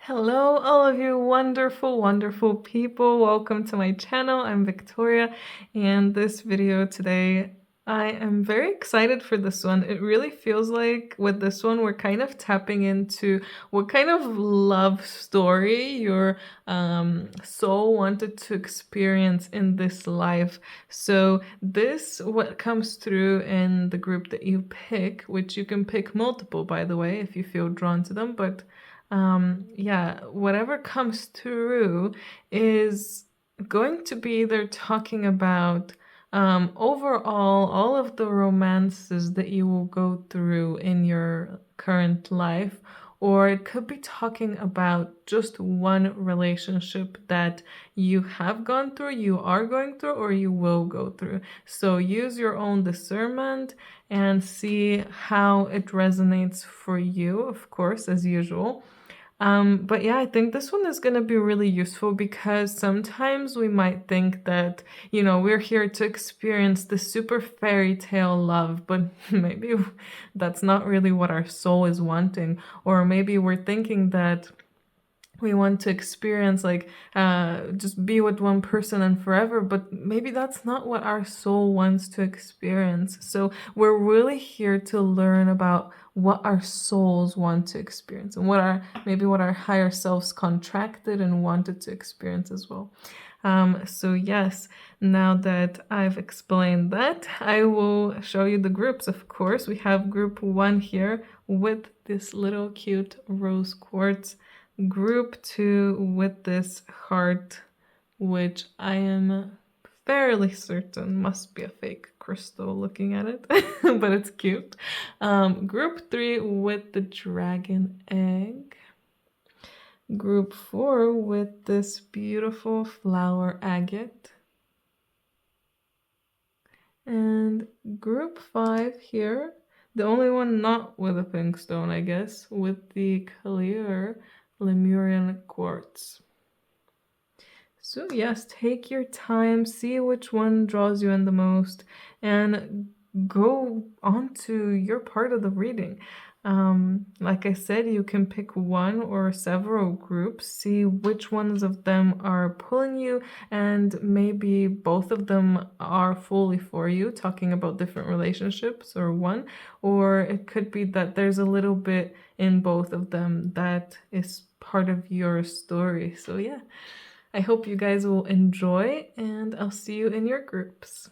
Hello, all of you wonderful, wonderful people. Welcome to my channel. I'm Victoria, and this video today, I am very excited for this one. It really feels like with this one, we're kind of tapping into what kind of love story your soul wanted to experience in this life. So this, what comes through in the group that you pick, which you can pick multiple, by the way, if you feel drawn to them, but yeah, whatever comes through is going to be they're talking about overall all of the romances that you will go through in your current life, or it could be talking about just one relationship that you have gone through, you are going through, or you will go through. So use your own discernment and see how it resonates for you, of course, as usual. But yeah, I think this one is going to be really useful because sometimes we might think that, we're here to experience the super fairy tale love, but maybe that's not really what our soul is wanting. Or maybe we're thinking that we want to experience just be with one person and forever, but maybe that's not what our soul wants to experience. So we're really here to learn about what our souls want to experience and what our higher selves contracted and wanted to experience as well. So yes, now that I've explained that, I will show you the groups. Of course, we have group 1 here with this little cute rose quartz, group 2 with this heart, which I am fairly certain must be a fake crystal looking at it, but it's cute. Group 3 with the dragon egg. Group 4 with this beautiful flower agate. And group 5 here, the only one not with a pink stone, I guess, with the clear Lemurian quartz. So yes, take your time, see which one draws you in the most, and go on to your part of the reading. Like I said, you can pick one or several groups, see which ones of them are pulling you, and maybe both of them are fully for you, talking about different relationships or one, or it could be that there's a little bit in both of them that is part of your story. So yeah, I hope you guys will enjoy, and I'll see you in your groups.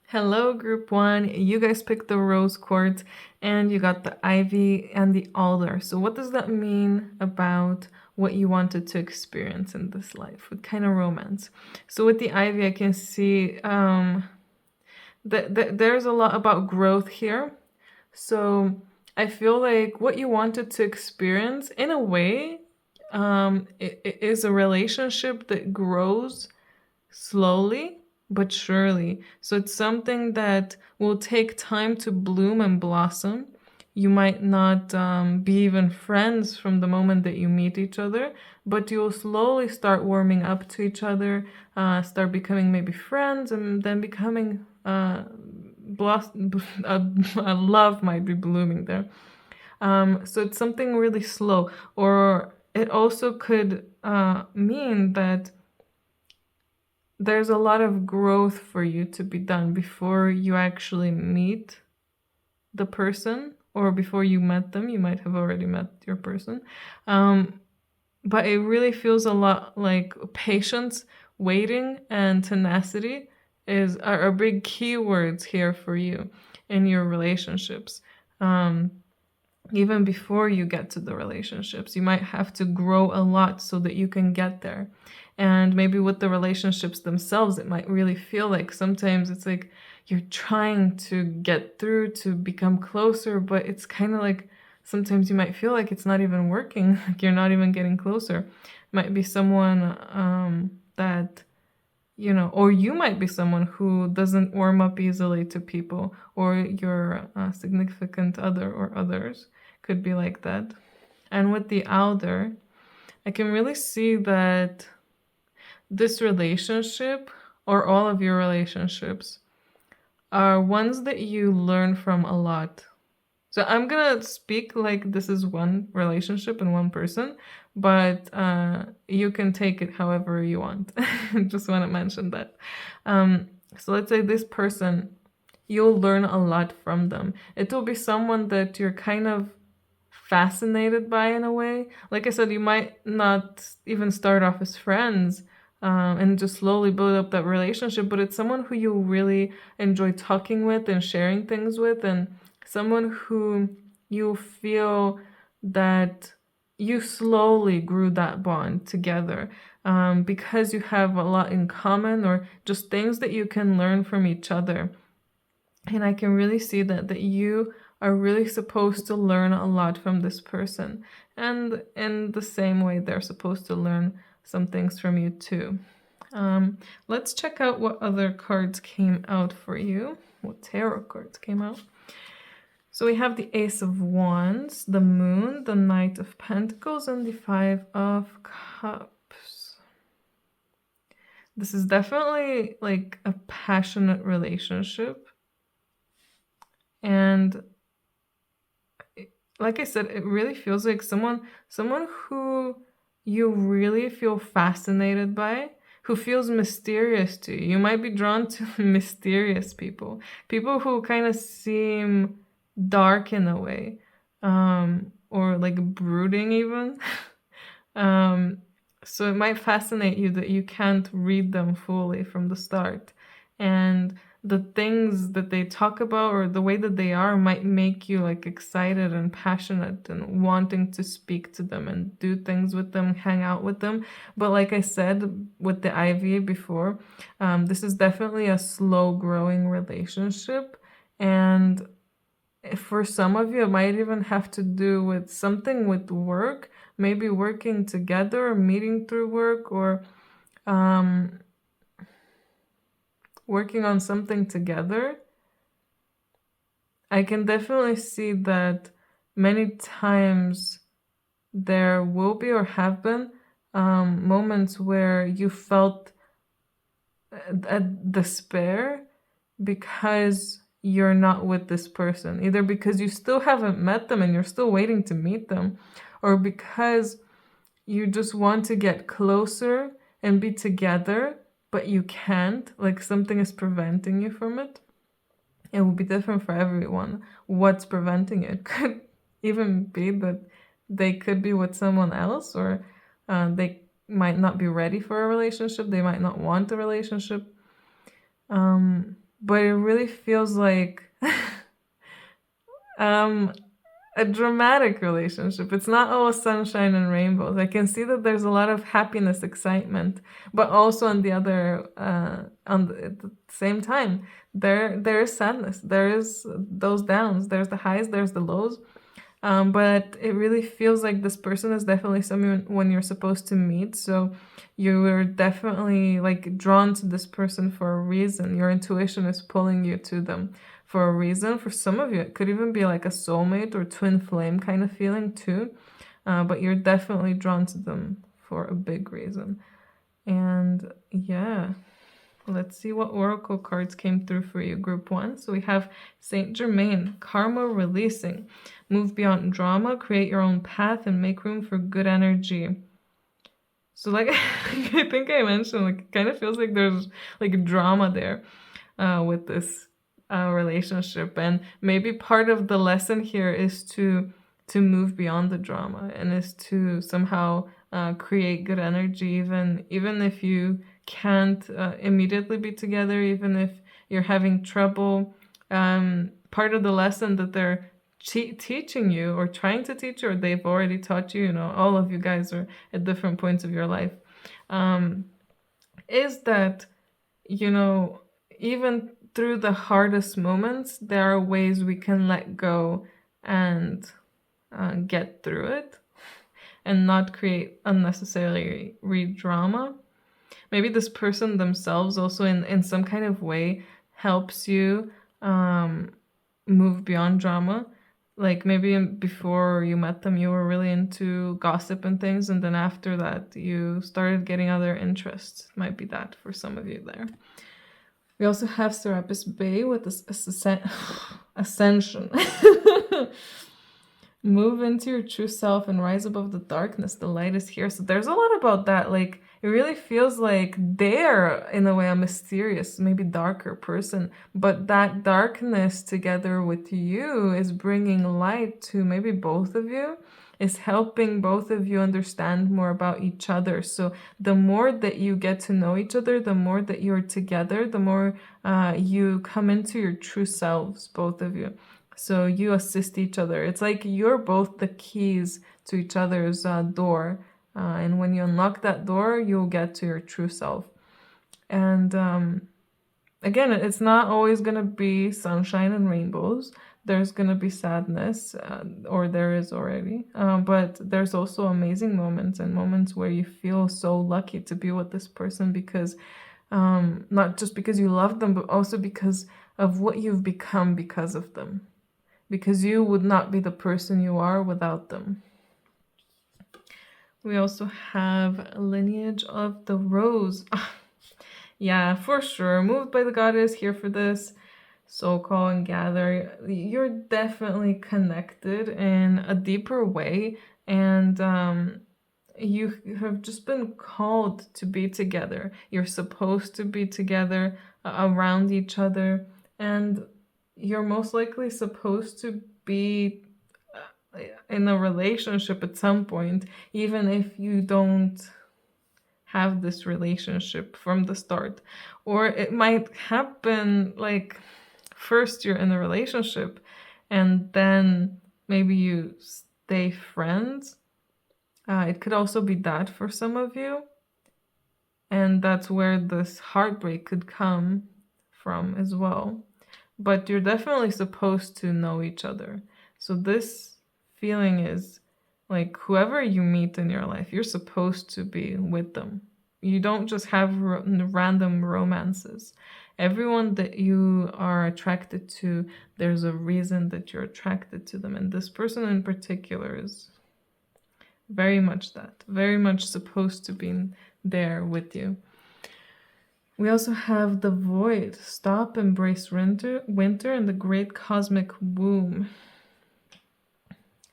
Hello, group 1. You guys picked the rose quartz and you got the ivy and the alder. So what does that mean about what you wanted to experience in this life? What kind of romance? So with the ivy, I can see there's a lot about growth here. So I feel like what you wanted to experience, in a way, it is a relationship that grows slowly but surely. So it's something that will take time to bloom and blossom. You might not be even friends from the moment that you meet each other, but you'll slowly start warming up to each other, start becoming maybe friends, and then becoming a love might be blooming there. So it's something really slow. Or it also could mean that there's a lot of growth for you to be done before you actually meet the person, or before you met them. You might have already met your person. But it really feels a lot like patience, waiting, and tenacity are big keywords here for you in your relationships. Even before you get to the relationships, you might have to grow a lot so that you can get there. And maybe with the relationships themselves, it might really feel like sometimes it's like you're trying to get through to become closer, but it's kind of like sometimes you might feel like it's not even working, like you're not even getting closer. It might be someone that, or you might be someone who doesn't warm up easily to people, or your significant other or others could be like that. And with the alder, I can really see that this relationship, or all of your relationships, are ones that you learn from a lot. So I'm gonna speak like this is one relationship and one person, but you can take it however you want. Just want to mention that. So let's say this person, you'll learn a lot from them. It will be someone that you're kind of fascinated by in a way. Like I said, you might not even start off as friends, and just slowly build up that relationship, but it's someone who you really enjoy talking with and sharing things with, and someone who you feel that you slowly grew that bond together, because you have a lot in common or just things that you can learn from each other. And I can really see that you are really supposed to learn a lot from this person. And in the same way, they're supposed to learn some things from you too. Let's check out what other cards came out for you. What tarot cards came out. So we have the Ace of Wands, the Moon, the Knight of Pentacles, and the Five of Cups. This is definitely like a passionate relationship. And like I said, it really feels like someone who you really feel fascinated by, who feels mysterious to you. You might be drawn to mysterious people, people who kind of seem dark in a way, or like brooding even. So it might fascinate you that you can't read them fully from the start, and the things that they talk about or the way that they are might make you like excited and passionate and wanting to speak to them and do things with them, hang out with them. But like I said with the ivy before, this is definitely a slow growing relationship, and for some of you it might even have to do with something with work, maybe working together or meeting through work, or working on something together. I can definitely see that many times there will be or have been moments where you felt a despair because you're not with this person, either because you still haven't met them and you're still waiting to meet them, or because you just want to get closer and be together, but you can't, like something is preventing you from it. It will be different for everyone. What's preventing it could even be that they could be with someone else, or they might not be ready for a relationship, they might not want a relationship. But it really feels like a dramatic relationship. It's not all sunshine and rainbows. I can see that there's a lot of happiness, excitement, but also on the other, at the same time, there is sadness. There is those downs. There's the highs. There's the lows. But it really feels like this person is definitely someone when you're supposed to meet. So you're definitely like drawn to this person for a reason. Your intuition is pulling you to them for a reason. For some of you, it could even be like a soulmate or twin flame kind of feeling too. But you're definitely drawn to them for a big reason. And yeah. Let's see what oracle cards came through for you, group 1. So we have Saint Germain, karma releasing. Move beyond drama, create your own path, and make room for good energy. So like, I think I mentioned, like, it kind of feels like there's like drama there with this relationship. And maybe part of the lesson here is to move beyond the drama, and is to somehow create good energy, even if you can't immediately be together, even if you're having trouble. Part of the lesson that they're teaching you or trying to teach you, or they've already taught you, all of you guys are at different points of your life, is that, even through the hardest moments, there are ways we can let go and get through it and not create unnecessary drama. Maybe this person themselves also in some kind of way helps you move beyond drama. Like maybe before you met them, you were really into gossip and things, and then after that, you started getting other interests. Might be that for some of you there. We also have Serapis Bay with this ascension. Move into your true self and rise above the darkness. The light is here. So there's a lot about that. Like, it really feels like they're, in a way, a mysterious, maybe darker person. But that darkness together with you is bringing light to maybe both of you, is helping both of you understand more about each other. So the more that you get to know each other, the more that you're together, the more you come into your true selves, both of you. So you assist each other. It's like you're both the keys to each other's door. And when you unlock that door, you'll get to your true self. And again, it's not always going to be sunshine and rainbows. There's going to be sadness, or there is already. But there's also amazing moments, and moments where you feel so lucky to be with this person because not just because you love them, but also because of what you've become because of them. Because you would not be the person you are without them. We also have Lineage of the Rose. Yeah, for sure. Moved by the goddess, here for this. Soul call and gather. You're definitely connected in a deeper way. And you have just been called to be together. You're supposed to be together around each other. And you're most likely supposed to be in a relationship at some point, even if you don't have this relationship from the start. Or it might happen like first you're in a relationship and then maybe you stay friends. It could also be that for some of you. And that's where this heartbreak could come from as well. But you're definitely supposed to know each other. So this feeling is like whoever you meet in your life, you're supposed to be with them. You don't just have random romances. Everyone that you are attracted to, there's a reason that you're attracted to them. And this person in particular is very much that, very much supposed to be there with you. We also have the void. Stop, embrace winter, and the great cosmic womb.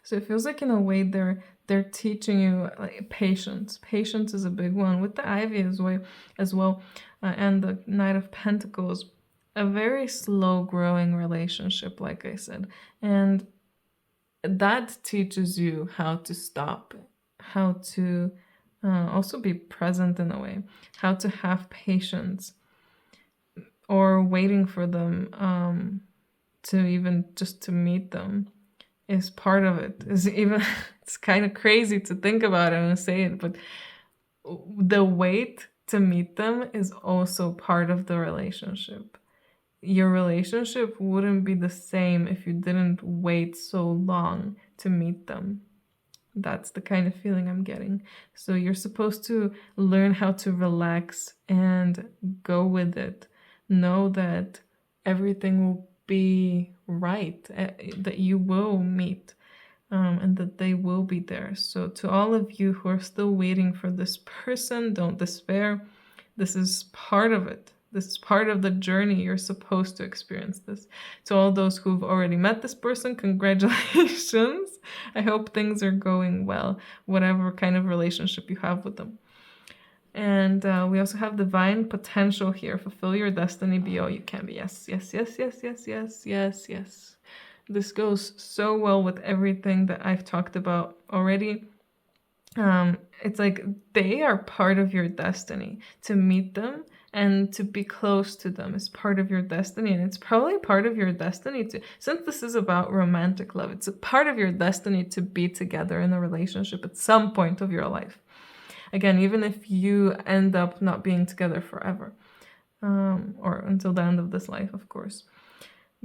So it feels like in a way they're teaching you like patience. Patience is a big one with the ivy as well, and the Knight of Pentacles. A very slow growing relationship, like I said, and that teaches you how to stop, how to also be present in a way, how to have patience, or waiting for them to even just to meet them is part of it. Is even it's kind of crazy to think about it and say it, but the wait to meet them is also part of the relationship. Your relationship wouldn't be the same if you didn't wait so long to meet them. That's the kind of feeling I'm getting. So you're supposed to learn how to relax and go with it. Know that everything will be right, that you will meet, and that they will be there. So to all of you who are still waiting for this person, don't despair. This is part of it. This is part of the journey. You're supposed to experience this. To all those who've already met this person, congratulations. I hope things are going well, whatever kind of relationship you have with them. And we also have divine potential here. Fulfill your destiny, be all you can be. Yes, yes, yes, yes, yes, yes, yes, yes. This goes so well with everything that I've talked about already. It's like they are part of your destiny. To meet them and to be close to them is part of your destiny. And it's probably part of your destiny to, since this is about romantic love, it's a part of your destiny to be together in a relationship at some point of your life. Again, even if you end up not being together forever, or until the end of this life, of course.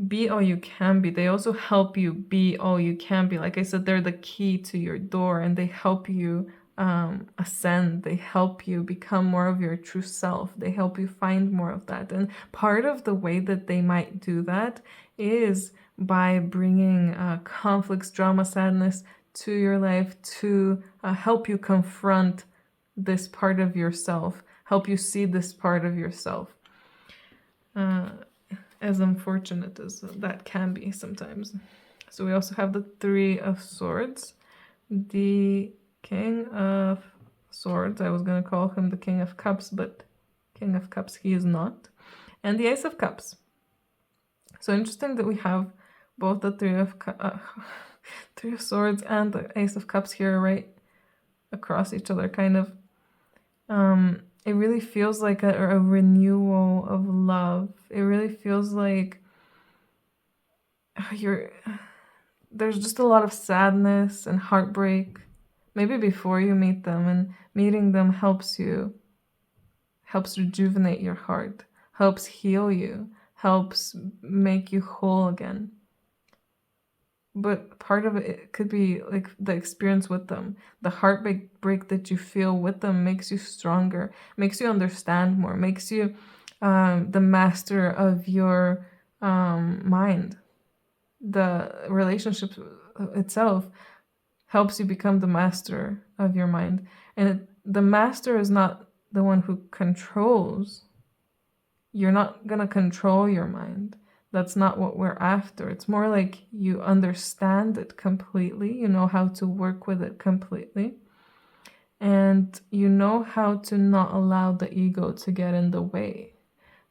Be all you can be. They also help you be all you can be. Like I said, they're the key to your door, and they help you ascend. They help you become more of your true self. They help you find more of that. And part of the way that they might do that is by bringing conflicts, drama, sadness to your life to help you confront this part of yourself, help you see this part of yourself. uh, as unfortunate as that can be sometimes. So we also have the Three of Swords, the King of Swords. I was going to call him the King of Cups, but King of Cups he is not. And the Ace of Cups. So interesting that we have both the Three of Swords and the Ace of Cups here right across each other, kind of. It really feels like a renewal of love. It really feels like there's just a lot of sadness and heartbreak, maybe before you meet them, and meeting them helps rejuvenate your heart, helps heal you, helps make you whole again. But part of it could be like the experience with them. The heartbreak that you feel with them makes you stronger, makes you understand more, makes you the master of your mind. The relationship itself helps you become the master of your mind. And the master is not the one who controls. You're not going to control your mind. That's not what we're after. It's more like you understand it completely. You know how to work with it completely. And you know how to not allow the ego to get in the way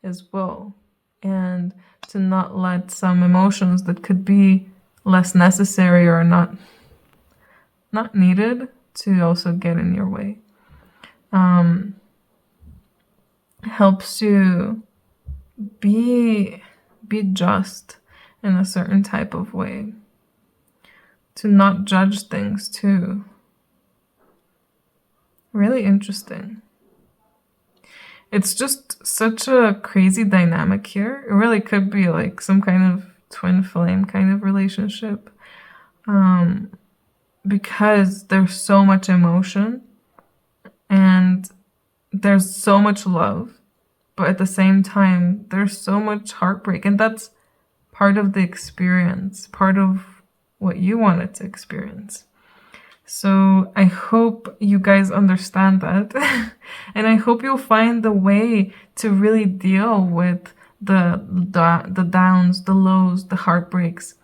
as well. And to not let some emotions that could be less necessary or not needed to also get in your way. Helps you be just in a certain type of way, to not judge things too. Really interesting. It's just such a crazy dynamic here. It really could be like some kind of twin flame kind of relationship, because there's so much emotion and there's so much love, but at the same time there's so much heartbreak, and that's part of the experience, part of what you wanted to experience. So I hope you guys understand that. And I hope you'll find the way to really deal with the downs, the lows, the heartbreaks,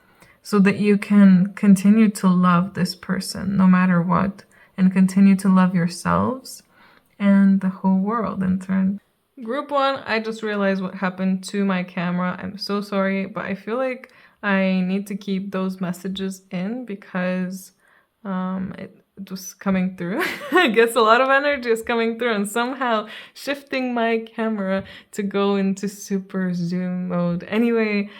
so that you can continue to love this person no matter what, and continue to love yourselves and the whole world in turn. Group 1, I just realized what happened to my camera. I'm so sorry, but I feel like I need to keep those messages in because it was coming through. I guess a lot of energy is coming through, and somehow shifting my camera to go into super zoom mode. Anyway,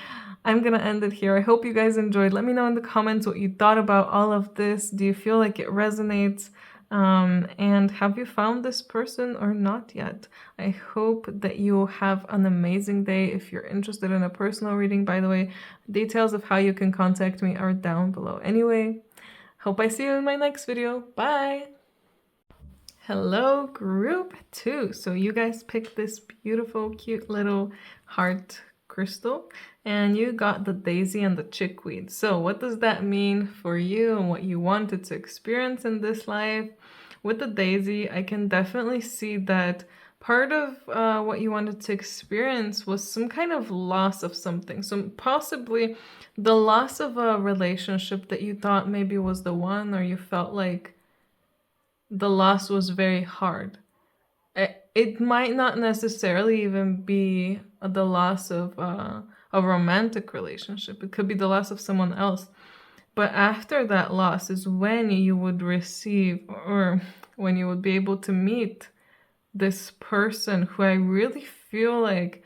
I'm gonna end it here. I hope you guys enjoyed. Let me know in the comments what you thought about all of this. Do you feel like it resonates? And have you found this person or not yet? I hope that you have an amazing day. If you're interested in a personal reading, by the way, details of how you can contact me are down below. Anyway, hope I see you in my next video. Bye! Hello, group 2. So you guys picked this beautiful, cute little heart crystal, and you got the daisy and the chickweed. So what does that mean for you and what you wanted to experience in this life? With the daisy, I can definitely see that part of what you wanted to experience was some kind of loss of something. So possibly the loss of a relationship that you thought maybe was the one, or you felt like the loss was very hard. It might not necessarily even be the loss of a romantic relationship. It could be the loss of someone else. But after that loss is when you would receive, or when you would be able to meet this person who I really feel like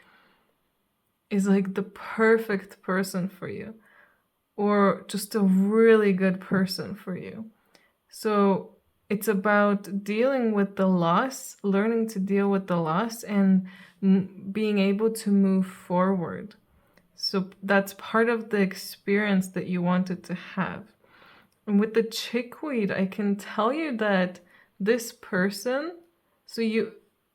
is like the perfect person for you, or just a really good person for you. So it's about dealing with the loss, learning to deal with the loss, and being able to move forward. So that's part of the experience that you wanted to have. And with the chickweed, I can tell you that this person, so you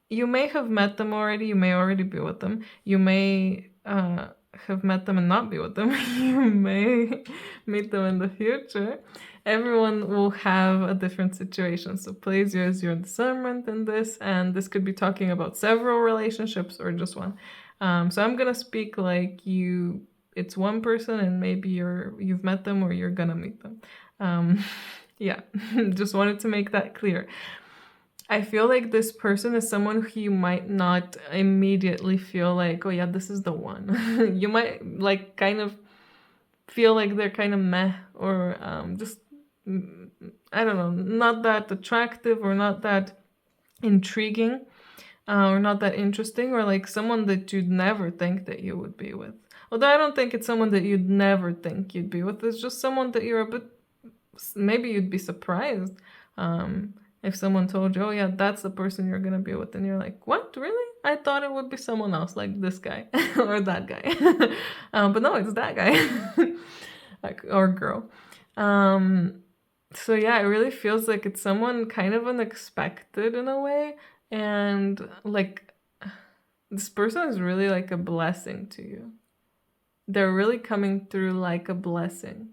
may have met them already, you may already be with them, you may have met them and not be with them, you may meet them in the future. Everyone will have a different situation, so please use your discernment in this, and this could be talking about several relationships or just one. So I'm gonna speak like it's one person and maybe you've met them or you're gonna meet them. Yeah, just wanted to make that clear. I feel like this person is someone who you might not immediately feel like, oh yeah, this is the one. You might like kind of feel like they're kind of meh or just, I don't know, not that attractive or not that intriguing or not that interesting, or like someone that you'd never think that you would be with. Although I don't think it's someone that you'd never think you'd be with. It's just someone that you're a bit, maybe you'd be surprised if someone told you, oh yeah, that's the person you're gonna be with, and you're like, what, really? I thought it would be someone else, like this guy or that guy. But no, it's that guy. Like, or girl. So yeah, it really feels like it's someone kind of unexpected in a way, and like this person is really like a blessing to you. They're really coming through like a blessing.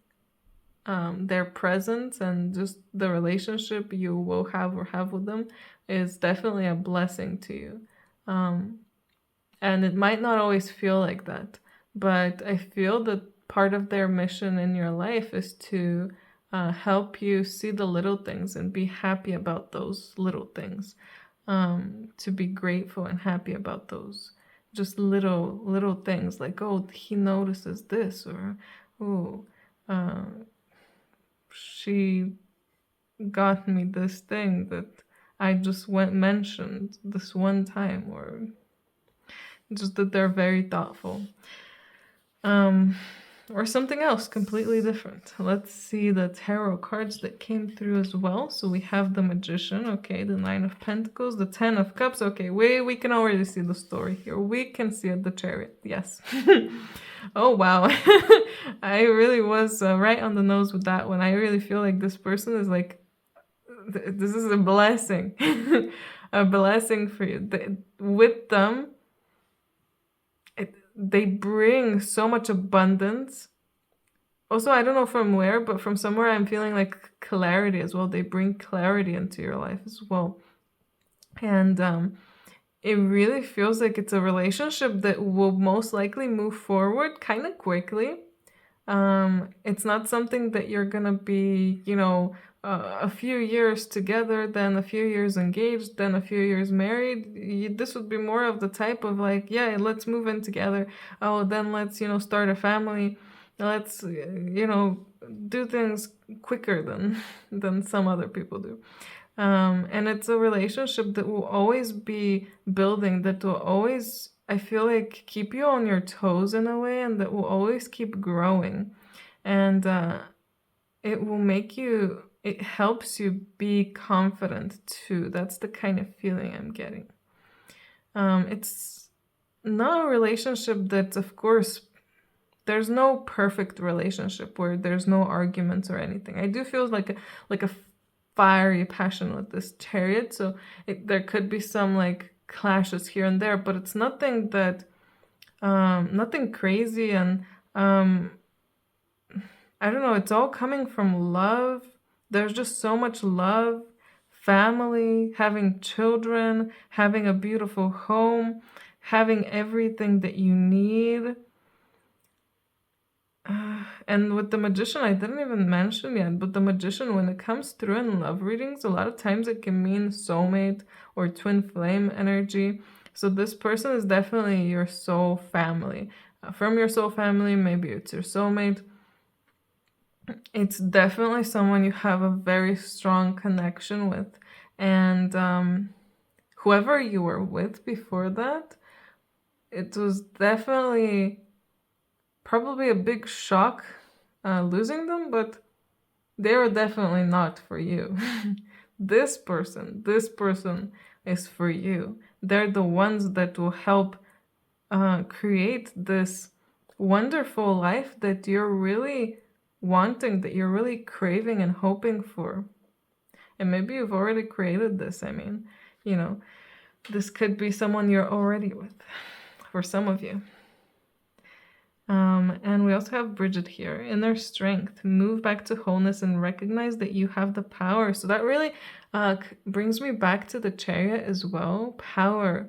Their presence and just the relationship you will have with them is definitely a blessing to you. And it might not always feel like that, but I feel that part of their mission in your life is to help you see the little things and be happy about those little things, to be grateful and happy about those just little things, like, oh, he notices this, or oh, she got me this thing that I just mentioned this one time, or just that they're very thoughtful. Or something else completely different. Let's see the tarot cards that came through as well. So we have the Magician, okay, the Nine of Pentacles, the Ten of Cups. Okay, we can already see the story here. We can see it, the Chariot, yes. Oh, wow. I really was right on the nose with that one. I really feel like this person is like, this is a blessing. A blessing for you. With them, they bring so much abundance. Also, I don't know from where, but from somewhere I'm feeling like clarity as well. They bring clarity into your life as well. And it really feels like it's a relationship that will most likely move forward kind of quickly. It's not something that you're gonna be, a few years together, then a few years engaged, then a few years married. This would be more of the type of like, yeah, let's move in together. Oh, then let's, start a family. Let's, do things quicker than some other people do. And it's a relationship that will always be building, that will always, I feel like, keep you on your toes in a way, and that will always keep growing. And it helps you be confident too. That's the kind of feeling I'm getting. It's not a relationship that, of course, there's no perfect relationship where there's no arguments or anything. I do feel like a fiery passion with this Chariot, so there could be some like clashes here and there, but it's nothing that nothing crazy, and I don't know, it's all coming from love. There's just so much love, family, having children, having a beautiful home, having everything that you need. And with the Magician, I didn't even mention yet, but the Magician, when it comes through in love readings, a lot of times it can mean soulmate or twin flame energy. So this person is definitely your soul family. From your soul family, maybe it's your soulmate. It's definitely someone you have a very strong connection with. And whoever you were with before that, it was definitely probably a big shock losing them, but they were definitely not for you. This person is for you. They're the ones that will help create this wonderful life that you're really wanting, that you're really craving and hoping for. And maybe you've already created this. I mean, this could be someone you're already with, for some of you. And we also have Bridget here. Inner strength. Move back to wholeness and recognize that you have the power. So that really brings me back to the Chariot as well. Power.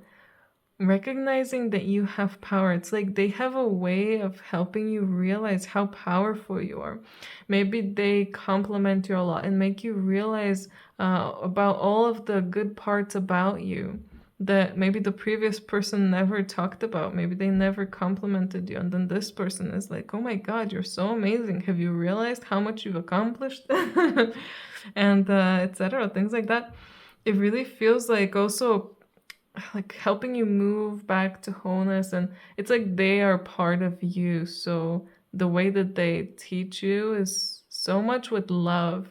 recognizing that you have power. It's like they have a way of helping you realize how powerful you are. Maybe they compliment you a lot and make you realize about all of the good parts about you that maybe the previous person never talked about. Maybe they never complimented you, and then this person is like, oh my god, you're so amazing, have you realized how much you've accomplished? And etc., things like that. It really feels like also like helping you move back to wholeness, and it's like they are part of you, so the way that they teach you is so much with love.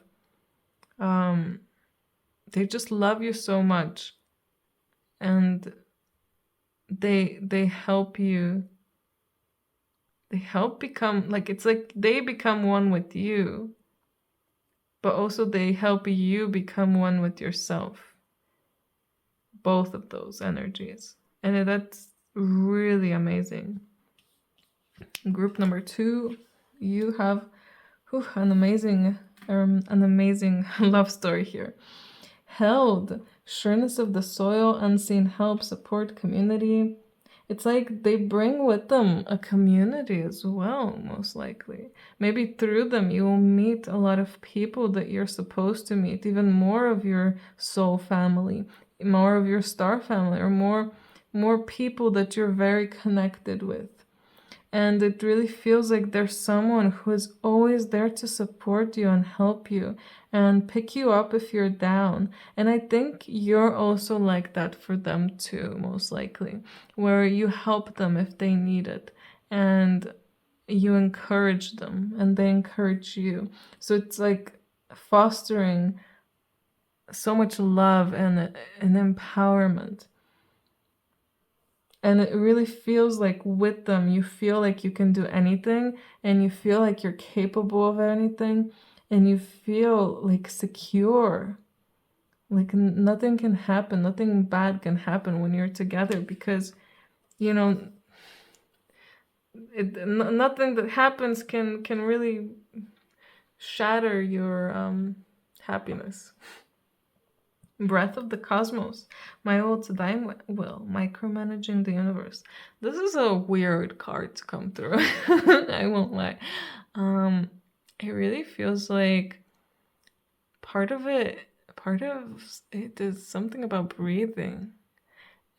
They just love you so much, and they help you, they help become, like, it's like they become one with you, but also they help you become one with yourself, both of those energies, and that's really amazing. Group number 2, you have an amazing love story here. Held, sureness of the soil, unseen help, support, community. It's like they bring with them a community as well, most likely. Maybe through them you will meet a lot of people that you're supposed to meet, even more of your soul family, more of your star family, or more people that you're very connected with. And it really feels like there's someone who is always there to support you and help you and pick you up if you're down. And I think you're also like that for them too, most likely, where you help them if they need it, and you encourage them and they encourage you. So it's like fostering so much love and empowerment. And it really feels like with them, you feel like you can do anything, and you feel like you're capable of anything, and you feel like secure. Like nothing can happen, nothing bad can happen when you're together, because, you know, nothing that happens can really shatter your happiness. Breath of the cosmos, my will to thy will, micromanaging the universe. This is a weird card to come through. I won't lie. It really feels like part of it is something about breathing,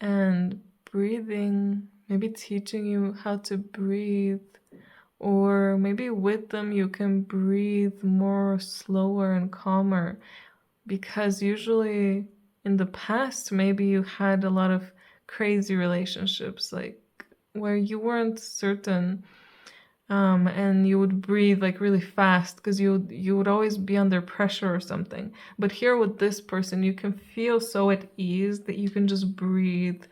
and breathing, maybe teaching you how to breathe, or maybe with them you can breathe more slower and calmer. Because usually in the past, maybe you had a lot of crazy relationships, like where you weren't certain, and you would breathe like really fast because you would always be under pressure or something. But here with this person, you can feel so at ease that you can just breathe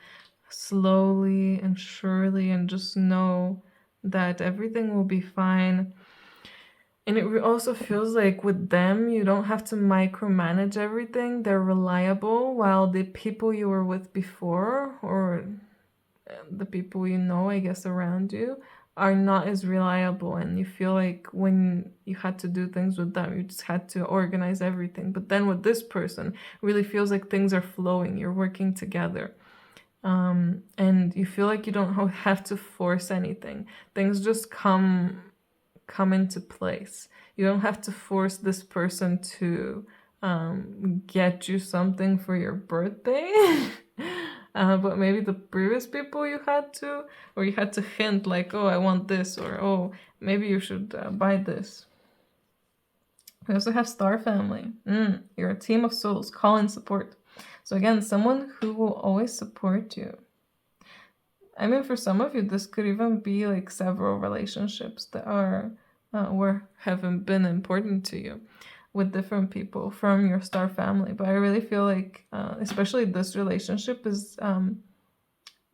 slowly and surely and just know that everything will be fine. And it also feels like with them, you don't have to micromanage everything. They're reliable, while the people you were with before, or the people you know, I guess, around you, are not as reliable. And you feel like when you had to do things with them, you just had to organize everything. But then with this person, it really feels like things are flowing. You're working together. And you feel like you don't have to force anything. Things just come into place. You don't have to force this person to get you something for your birthday. But maybe the previous people you had to, or you had to hint like, oh, I want this, or oh, maybe you should buy this. We also have Star Family. You're a team of souls, call in support. So again, someone who will always support you. I mean, for some of you, this could even be like several relationships that are or haven't been important to you with different people from your star family. But I really feel like, especially this relationship is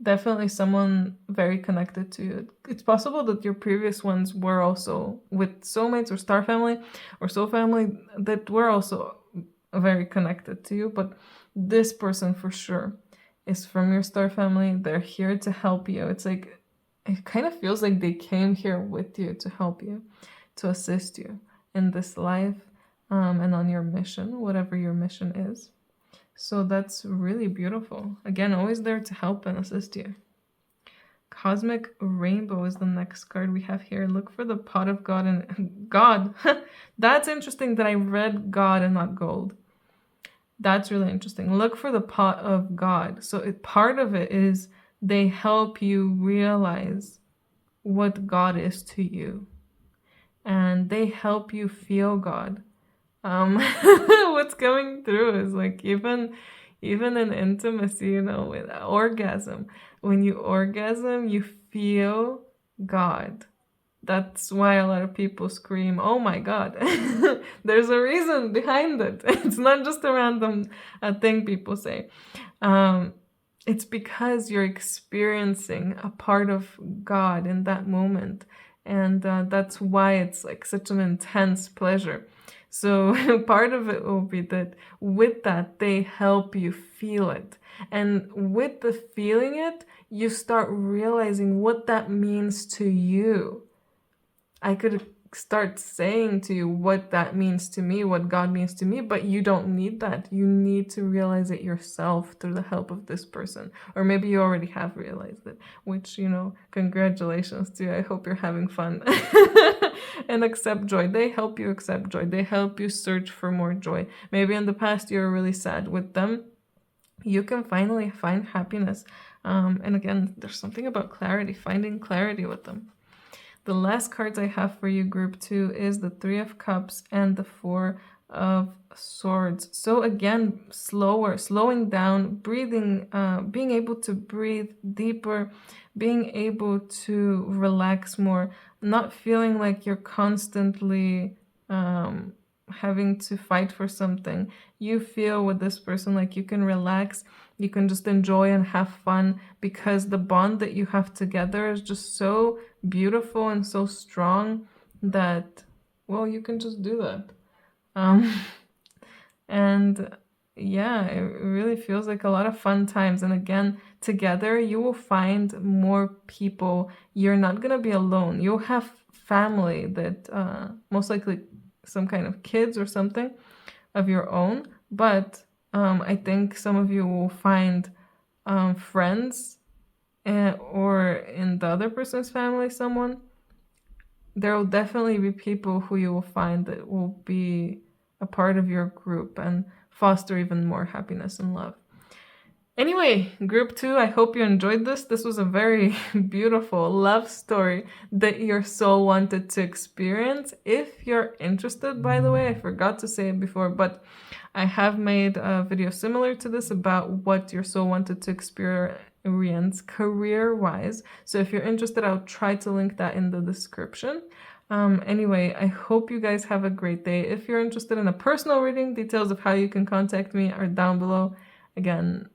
definitely someone very connected to you. It's possible that your previous ones were also with soulmates or star family or soul family that were also very connected to you. But this person for sure is from your star family. They're here to help you. It's like, it kind of feels like they came here with you to help you, to assist you in this life, and on your mission, whatever your mission is. So that's really beautiful. Again, always there to help and assist you. Cosmic Rainbow is the next card we have here. Look for the pot of God and God. That's interesting that I read God and not gold. That's really interesting. Look for the pot of God. So part of it is they help you realize what God is to you. And they help you feel God. What's coming through is like even in intimacy, you know, with orgasm. When you orgasm, you feel God. That's why a lot of people scream, "Oh my God." There's a reason behind it. It's not just a random thing people say. It's because you're experiencing a part of God in that moment. And that's why it's like such an intense pleasure. So part of it will be that with that, they help you feel it. And with the feeling it, you start realizing what that means to you. I could start saying to you what that means to me, what God means to me, but you don't need that. You need to realize it yourself through the help of this person. Or maybe you already have realized it, which, you know, congratulations to you. I hope you're having fun. And accept joy. They help you accept joy. They help you search for more joy. Maybe in the past you were really sad with them. You can finally find happiness. And again, there's something about clarity, finding clarity with them. The last cards I have for you, group 2, is the 3 of Cups and the 4 of Swords. So again, slowing down, breathing, being able to breathe deeper, being able to relax more, not feeling like you're constantly having to fight for something. You feel with this person like you can relax, you can just enjoy and have fun, because the bond that you have together is just so beautiful and so strong that, well, you can just do that. And yeah, it really feels like a lot of fun times. And again, together you will find more people. You're not gonna be alone. You'll have family that most likely some kind of kids or something of your own, but I think some of you will find friends, or in the other person's family, someone. There will definitely be people who you will find that will be a part of your group and foster even more happiness and love. Anyway, group 2, I hope you enjoyed this. This was a very beautiful love story that your soul wanted to experience. If you're interested, by the way, I forgot to say it before, but I have made a video similar to this about what your soul wanted to experience career-wise. So if you're interested, I'll try to link that in the description. Anyway, I hope you guys have a great day. If you're interested in a personal reading, details of how you can contact me are down below. Again,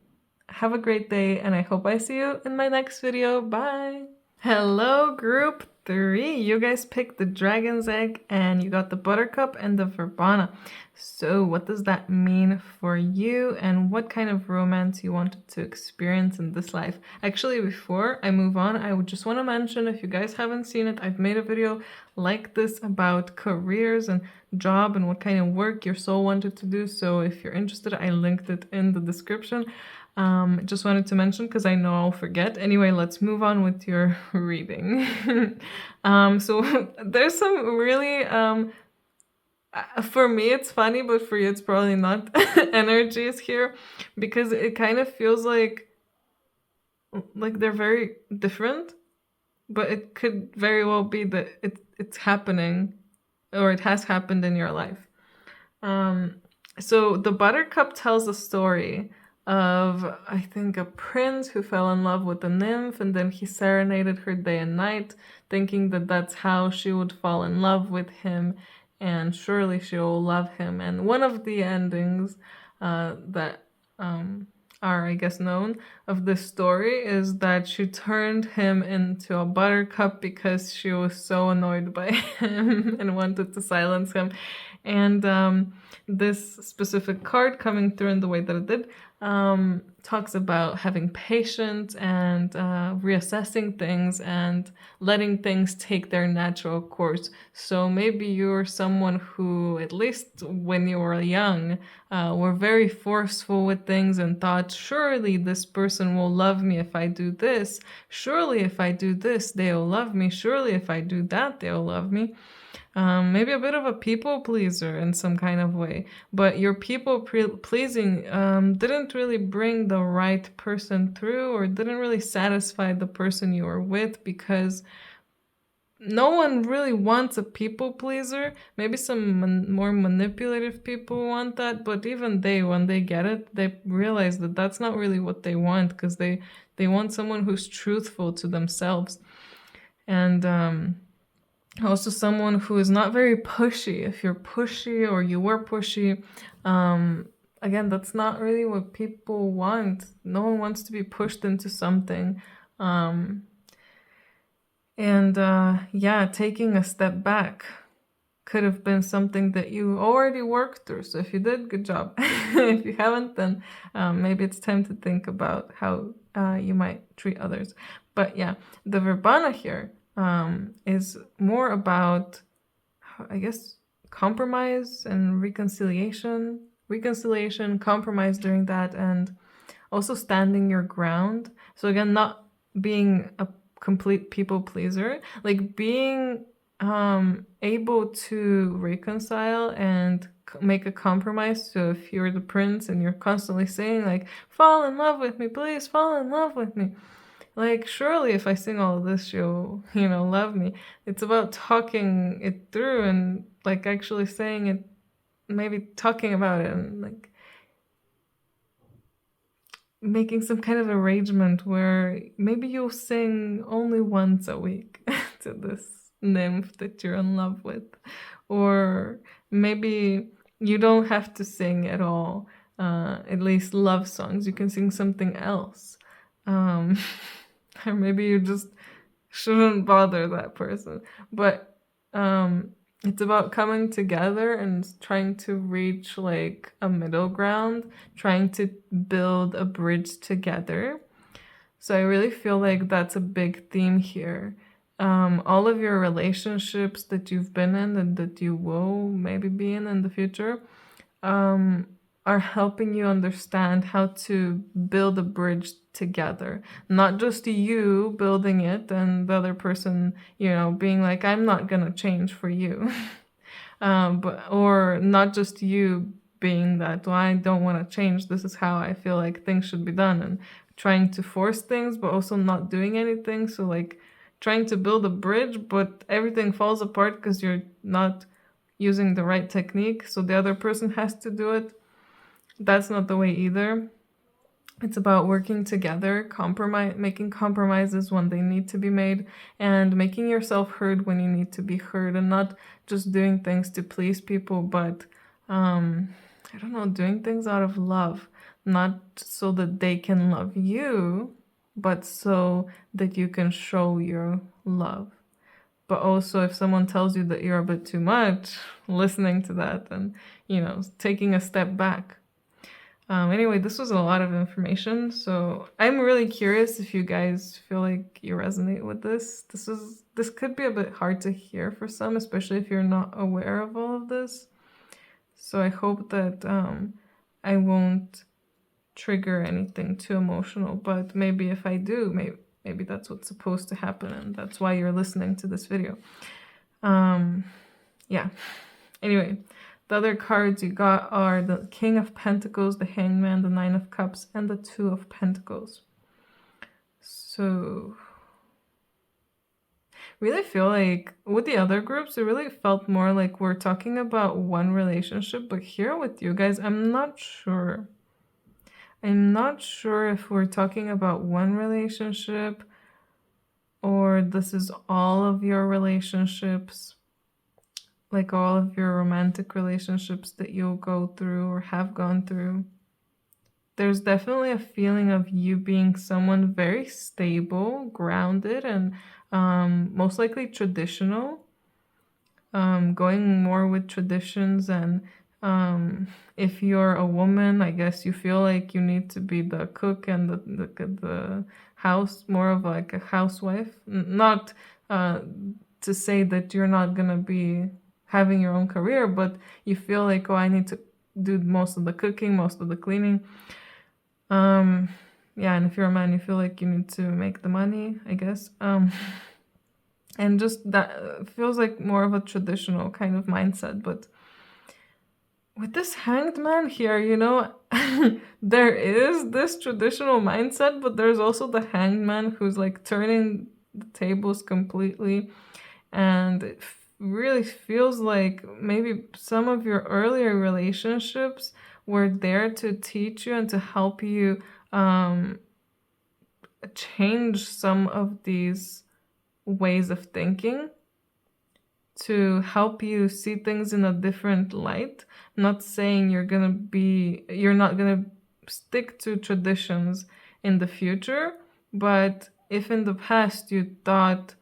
have a great day, and I hope I see you in my next video. Bye! Hello, group 3. You guys picked the dragon's egg, and you got the buttercup and the verbena. So what does that mean for you, and what kind of romance you wanted to experience in this life? Actually, before I move on, I would just want to mention, if you guys haven't seen it, I've made a video like this about careers and job and what kind of work your soul wanted to do. So if you're interested, I linked it in the description. Just wanted to mention because I know I'll forget. Anyway, let's move on with your reading. So there's some really, for me it's funny, but for you it's probably not, energies here, because it kind of feels like they're very different, but it could very well be that it's happening, or it has happened in your life. So the buttercup tells a story of, I think, a prince who fell in love with a nymph, and then he serenaded her day and night, thinking that that's how she would fall in love with him, and surely she will love him. And one of the endings that are, I guess, known of this story is that she turned him into a buttercup because she was so annoyed by him and wanted to silence him. And this specific card coming through in the way that it did talks about having patience and reassessing things and letting things take their natural course. So maybe you're someone who, at least when you were young, were very forceful with things and thought, surely this person will love me if I do this. Surely if I do this, they'll love me. Surely if I do that, they'll love me. Maybe a bit of a people pleaser in some kind of way, but your people pleasing didn't really bring the right person through, or didn't really satisfy the person you were with, because no one really wants a people pleaser. Maybe some more manipulative people want that, but even they, when they get it, they realize that that's not really what they want, because they want someone who's truthful to themselves. And also someone who is not very pushy. If you're pushy or you were pushy, again, that's not really what people want. No one wants to be pushed into something. Yeah, taking a step back could have been something that you already worked through. So if you did, good job. If you haven't, then maybe it's time to think about how you might treat others. But yeah, the verbana here is more about, I guess, compromise and reconciliation, compromise during that, and also standing your ground. So again, not being a complete people pleaser, like being able to reconcile and make a compromise. So if you're the prince and you're constantly saying like, fall in love with me, please fall in love with me, like, surely if I sing all of this, you'll, love me. It's about talking it through and like actually saying it, maybe talking about it, and like making some kind of arrangement where maybe you'll sing only once a week to this nymph that you're in love with. Or maybe you don't have to sing at all, at least love songs. You can sing something else. Or maybe you just shouldn't bother that person. But it's about coming together and trying to reach like a middle ground, trying to build a bridge together. So I really feel like that's a big theme here. All of your relationships that you've been in and that you will maybe be in the future, are helping you understand how to build a bridge together. Not just you building it and the other person, being like, I'm not gonna change for you. Or not just you being that, well, I don't want to change, this is how I feel like things should be done, and trying to force things but also not doing anything. So like trying to build a bridge, but everything falls apart because you're not using the right technique, so the other person has to do it. That's not the way either. It's about working together, making compromises when they need to be made, and making yourself heard when you need to be heard, and not just doing things to please people, but I don't know, doing things out of love, not so that they can love you, but so that you can show your love. But also, if someone tells you that you're a bit too much, listening to that and, taking a step back. Anyway, this was a lot of information, so I'm really curious if you guys feel like you resonate with this. This could be a bit hard to hear for some, especially if you're not aware of all of this. So I hope that I won't trigger anything too emotional, but maybe if I do, maybe that's what's supposed to happen, and that's why you're listening to this video. Yeah. Anyway, the other cards you got are the King of Pentacles, the Hangman, the Nine of Cups, and the Two of Pentacles. So really feel like with the other groups, it really felt more like we're talking about one relationship, but here with you guys, I'm not sure. I'm not sure if we're talking about one relationship or this is all of your relationships, like all of your romantic relationships that you'll go through or have gone through. There's definitely a feeling of you being someone very stable, grounded, and most likely traditional. Going more with traditions and If you're a woman, I guess you feel like you need to be the cook and the house, more of like a housewife. Not to say that you're not gonna be having your own career, but you feel like, oh, I need to do most of the cooking, most of the cleaning. Yeah, and if you're a man, you feel like you need to make the money, I guess. And just that feels like more of a traditional kind of mindset, but with this hanged man here, you know, there is this traditional mindset, but there's also the hanged man who's like turning the tables completely. And it really feels like maybe some of your earlier relationships were there to teach you and to help you change some of these ways of thinking, to help you see things in a different light. Not saying you're not gonna stick to traditions in the future, but if in the past you thought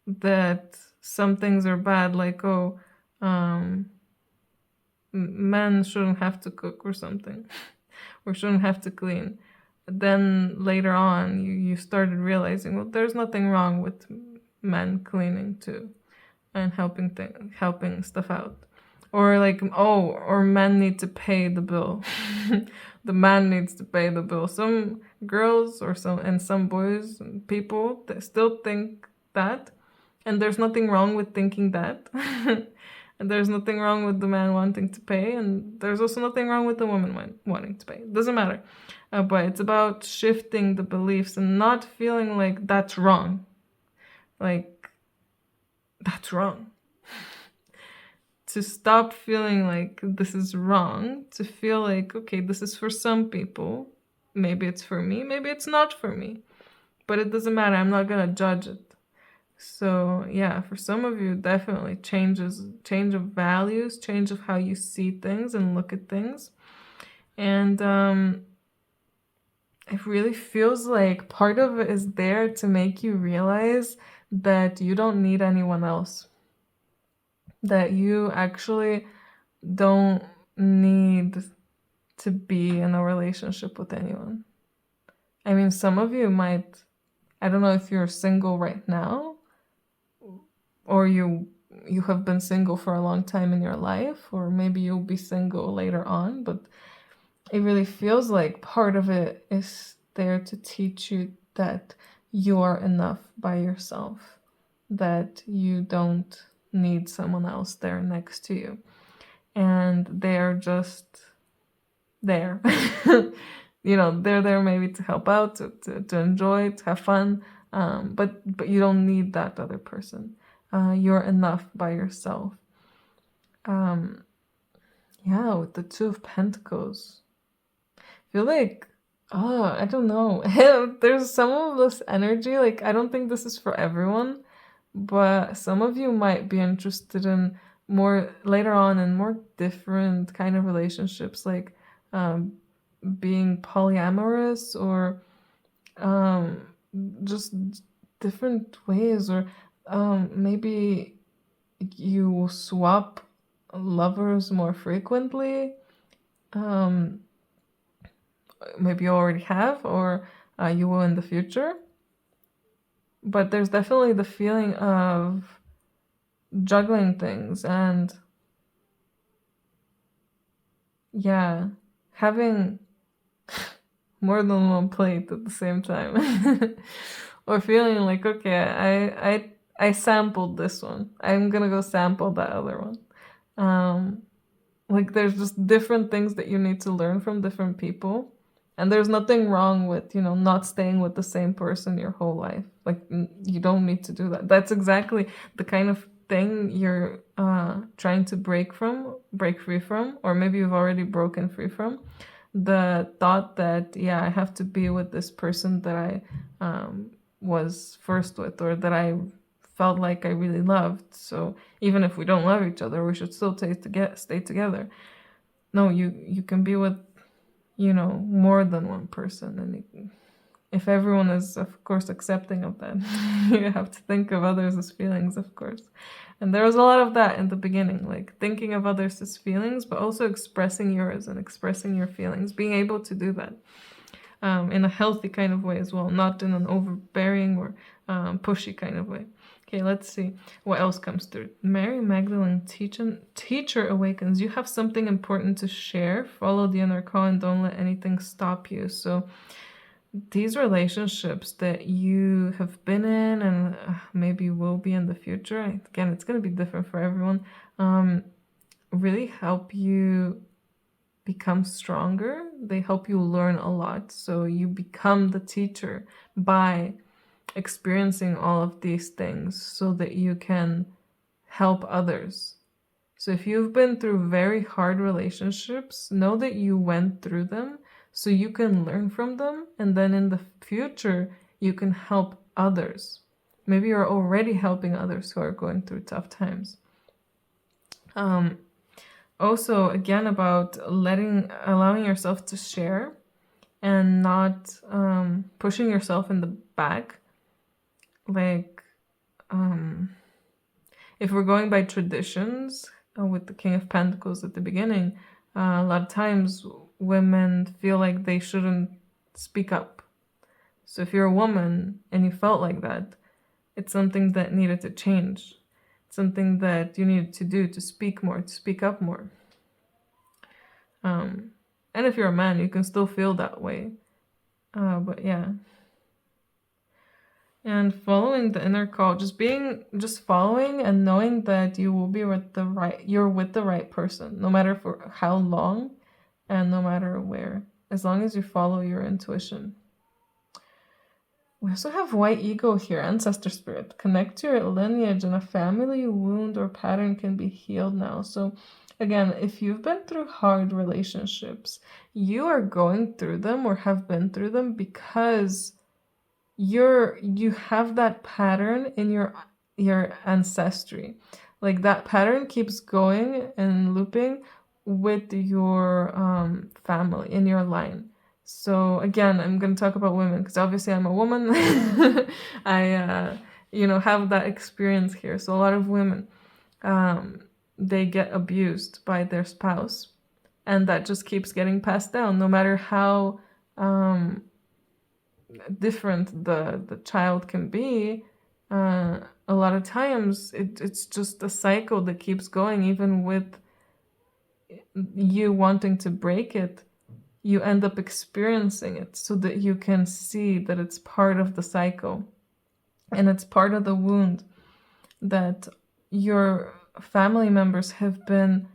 that some things are bad, like, oh, men shouldn't have to cook or something, or shouldn't have to clean, then later on you started realizing, well, there's nothing wrong with men cleaning too and helping stuff out. Or like, oh, or men need to pay the bill. The man needs to pay the bill. Some girls and some boys and people that still think that, and there's nothing wrong with thinking that. And there's nothing wrong with the man wanting to pay, and there's also nothing wrong with the woman wanting to pay. It doesn't matter. But it's about shifting the beliefs and not feeling like that's wrong. Like, that's wrong. To stop feeling like this is wrong, to feel like, okay, this is for some people. Maybe it's for me, maybe it's not for me. But it doesn't matter, I'm not gonna judge it. So yeah, for some of you, definitely change of values, change of how you see things and look at things. And it really feels like part of it is there to make you realize that you don't need anyone else. That you actually don't need to be in a relationship with anyone. I mean, some of you might, I don't know if you're single right now, or you have been single for a long time in your life, or maybe you'll be single later on, but it really feels like part of it is there to teach you that you are enough by yourself, that you don't need someone else there next to you, and they're just there. You know, they're there maybe to help out, to enjoy, to have fun, but you don't need that other person. You're enough by yourself. Yeah, with the Two of Pentacles, I feel like, oh, I don't know. There's some of this energy, like, I don't think this is for everyone, but some of you might be interested in more later on in more different kind of relationships, like being polyamorous, or just different ways, or maybe you swap lovers more frequently. Maybe you already have, or you will in the future. But there's definitely the feeling of juggling things and, yeah, having more than one plate at the same time. Or feeling like, okay, I sampled this one, I'm gonna go sample that other one. Like, there's just different things that you need to learn from different people. And there's nothing wrong with, you know, not staying with the same person your whole life. Like, you don't need to do that. That's exactly the kind of thing you're trying to break free from, or maybe you've already broken free from. The thought that, yeah, I have to be with this person that I was first with, or that I felt like I really loved. So even if we don't love each other, we should still stay together. No, you can be with, you know, more than one person. And if everyone is, of course, accepting of that, you have to think of others as feelings, of course. And there was a lot of that in the beginning, like thinking of others' feelings, but also expressing yours and expressing your feelings, being able to do that in a healthy kind of way as well, not in an overbearing or pushy kind of way. Okay, let's see what else comes through. Mary Magdalene, teacher awakens. You have something important to share. Follow the inner call and don't let anything stop you. So these relationships that you have been in and maybe will be in the future, again, it's going to be different for everyone, really help you become stronger. They help you learn a lot. So you become the teacher by experiencing all of these things so that you can help others. So if you've been through very hard relationships, know that you went through them so you can learn from them, and then in the future you can help others. Maybe you're already helping others who are going through tough times. Also, again, about allowing yourself to share and not pushing yourself in the back. Like, if we're going by traditions, with the King of Pentacles at the beginning, a lot of times women feel like they shouldn't speak up. So if you're a woman and you felt like that, it's something that needed to change. It's something that you needed to do, to speak more, to speak up more. And if you're a man, you can still feel that way. But yeah. And following the inner call, just following and knowing that you will be you're with the right person, no matter for how long and no matter where, as long as you follow your intuition. We also have white ego here, ancestor spirit. Connect to your lineage, and a family wound or pattern can be healed now. So again, if you've been through hard relationships, you are going through them or have been through them because you have that pattern in your ancestry. Like that pattern keeps going and looping with your family in your line. So again, I'm going to talk about women because obviously I'm a woman. I have that experience here. So a lot of women, they get abused by their spouse, and that just keeps getting passed down, no matter how different the child can be. A lot of times it's just a cycle that keeps going. Even with you wanting to break it, you end up experiencing it so that you can see that it's part of the cycle and it's part of the wound that your family members have been.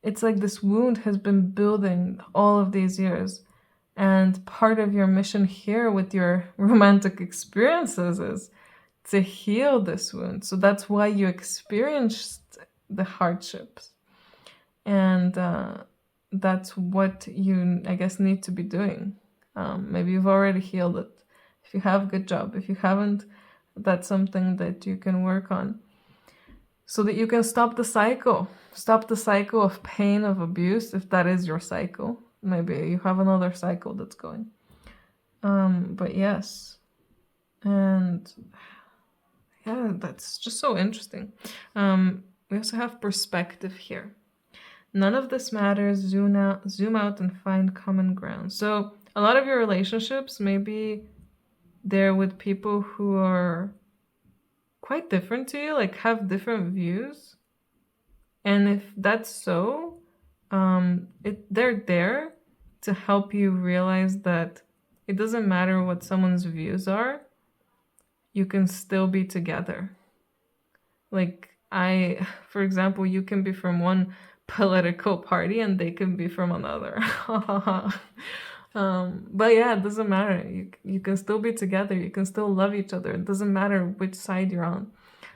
It's like this wound has been building all of these years. And part of your mission here with your romantic experiences is to heal this wound. So that's why you experienced the hardships. And that's what you, I guess, need to be doing. Maybe you've already healed it. If you have, good job. If you haven't, that's something that you can work on so that you can stop the cycle. Stop the cycle of pain, of abuse, if that is your cycle. Maybe you have another cycle that's going. But yes. And yeah, that's just so interesting. We also have perspective here. None of this matters. Zoom out and find common ground. So a lot of your relationships, maybe they're with people who are quite different to you, like have different views. And if that's so, they're there to help you realize that it doesn't matter what someone's views are, you can still be together. Like for example, you can be from one political party and they can be from another. But yeah, it doesn't matter. You can still be together. You can still love each other. It doesn't matter which side you're on.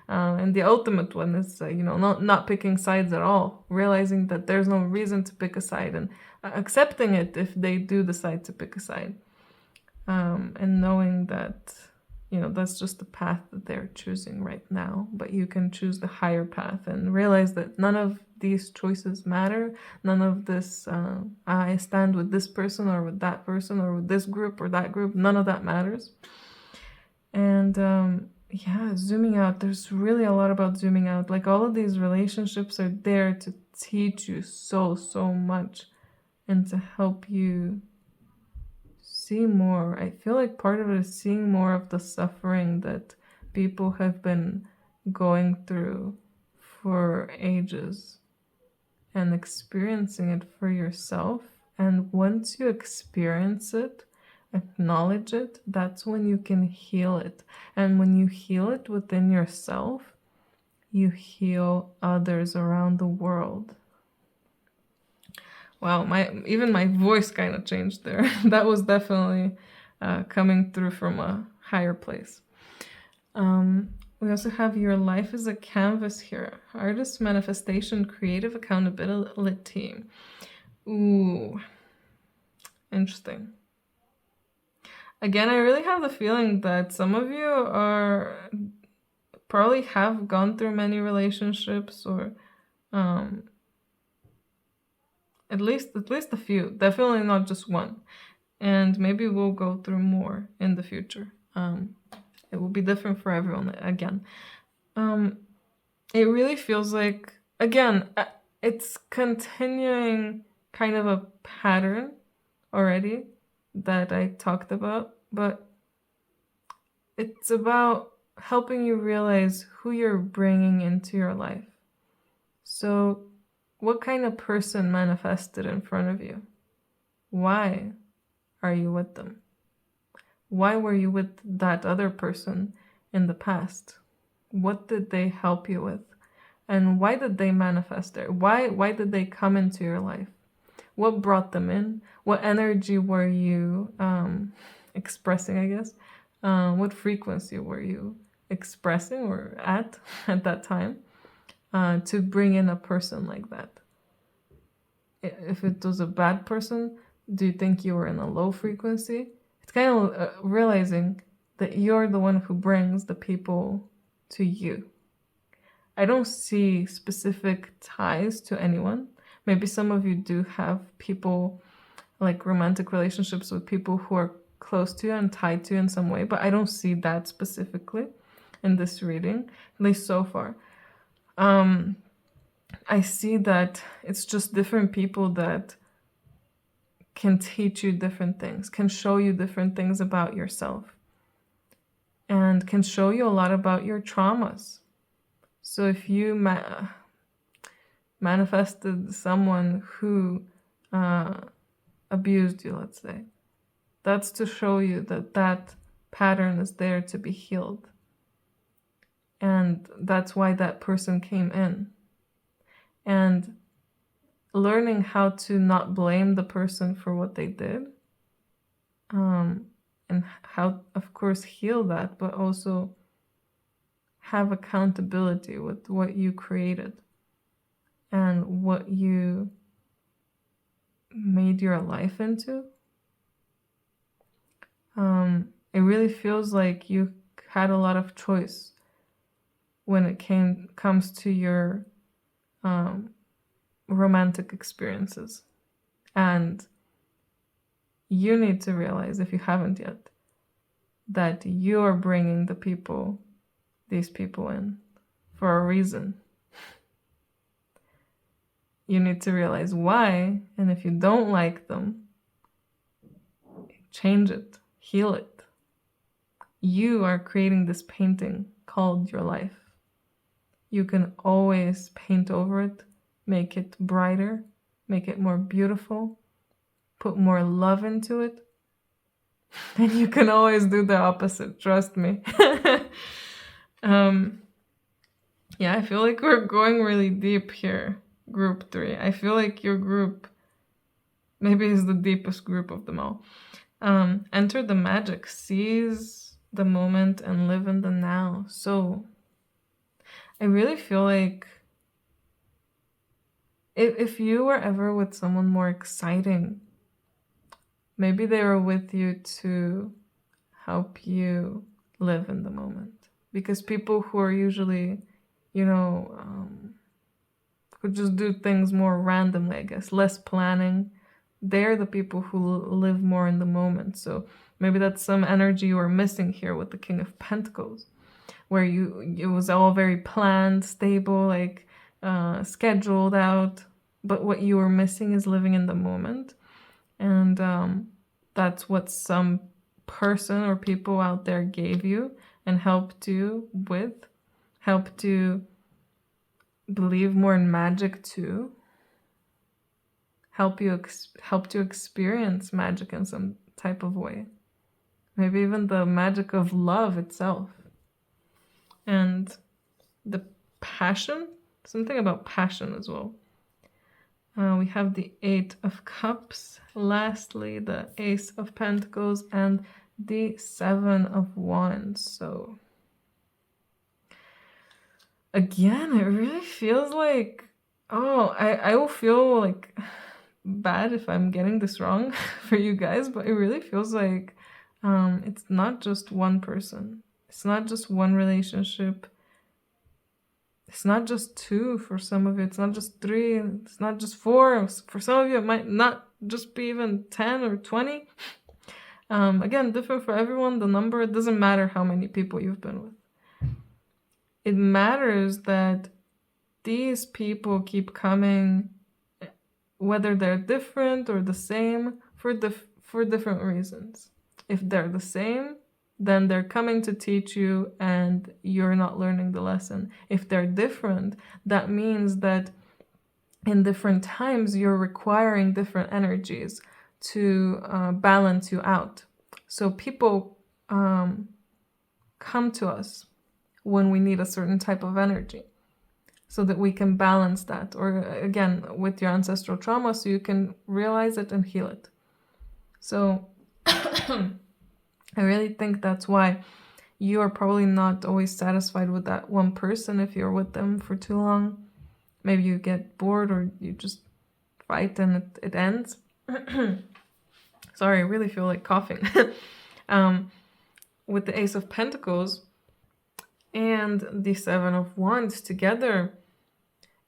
And the ultimate one is, not picking sides at all. Realizing that there's no reason to pick a side and accepting it if they do decide to pick a side. And knowing that, that's just the path that they're choosing right now. But you can choose the higher path and realize that none of these choices matter. None of this, I stand with this person or with that person or with this group or that group. None of that matters. And yeah, zooming out. There's really a lot about zooming out. Like all of these relationships are there to teach you so, so much and to help you see more. I feel like part of it is seeing more of the suffering that people have been going through for ages and experiencing it for yourself. And once you experience it, acknowledge it, that's when you can heal it. And when you heal it within yourself, you heal others around the world. Wow, even my voice kind of changed there. That was definitely coming through from a higher place. We also have your life is a canvas here. Artist manifestation, creative accountability. Ooh, interesting. Again, I really have the feeling that some of you are probably have gone through many relationships, or at least a few. Definitely not just one. And maybe we'll go through more in the future. It will be different for everyone again. It really feels like, again, it's continuing kind of a pattern already that I talked about, but it's about helping you realize who you're bringing into your life. So, what kind of person manifested in front of you? Why are you with them? Why were you with that other person in the past? What did they help you with? And why did they manifest there? Why did they come into your life? What brought them in? What energy were you expressing, I guess? What frequency were you expressing or at that time to bring in a person like that? If it was a bad person, do you think you were in a low frequency? It's kind of realizing that you're the one who brings the people to you. I don't see specific ties to anyone. Maybe some of you do have people, like romantic relationships with people who are close to you and tied to you in some way, but I don't see that specifically in this reading, at least so far. I see that it's just different people that can teach you different things, can show you different things about yourself, and can show you a lot about your traumas. So if you manifested someone who abused you, let's say, that's to show you that that pattern is there to be healed. And that's why that person came in. And learning how to not blame the person for what they did, and how, of course, heal that, but also have accountability with what you created and what you made your life into. It really feels like you had a lot of choice when it comes to your romantic experiences. And you need to realize, if you haven't yet, that you're bringing these people in for a reason. You need to realize why, and if you don't like them, change it, heal it. You are creating this painting called your life. You can always paint over it, make it brighter, make it more beautiful, put more love into it. And you can always do the opposite, trust me. Yeah, I feel like we're going really deep here, group 3. I feel like your group maybe is the deepest group of them all. Enter the magic, seize the moment and live in the now. So I really feel like if you were ever with someone more exciting, maybe they were with you to help you live in the moment. Because people who are usually, who just do things more randomly, I guess, less planning, they're the people who live more in the moment. So maybe that's some energy you are missing here with the King of Pentacles. where it was all very planned, stable, like scheduled out. But what you were missing is living in the moment. And that's what some person or people out there gave you and helped you with, helped you believe more in magic too, helped you experience magic in some type of way, maybe even the magic of love itself. And the passion, something about passion as well. We have the 8 of Cups, lastly the Ace of Pentacles, and the 7 of Wands. So again, it really feels like, I will feel like bad if I'm getting this wrong for you guys, but it really feels like it's not just one person. It's not just one relationship. It's not just 2 for some of you. It's not just 3. It's not just 4. For some of you, it might not just be even 10 or 20. Again, different for everyone. The number, it doesn't matter how many people you've been with. It matters that these people keep coming, whether they're different or the same, for different reasons. If they're the same, then they're coming to teach you and you're not learning the lesson. If they're different, that means that in different times you're requiring different energies to balance you out. So people come to us when we need a certain type of energy so that we can balance that, or again with your ancestral trauma, so you can realize it and heal it. So I really think that's why you are probably not always satisfied with that one person if you're with them for too long. Maybe you get bored or you just fight and it ends. Sorry, I really feel like coughing. With the Ace of Pentacles and the 7 of Wands together,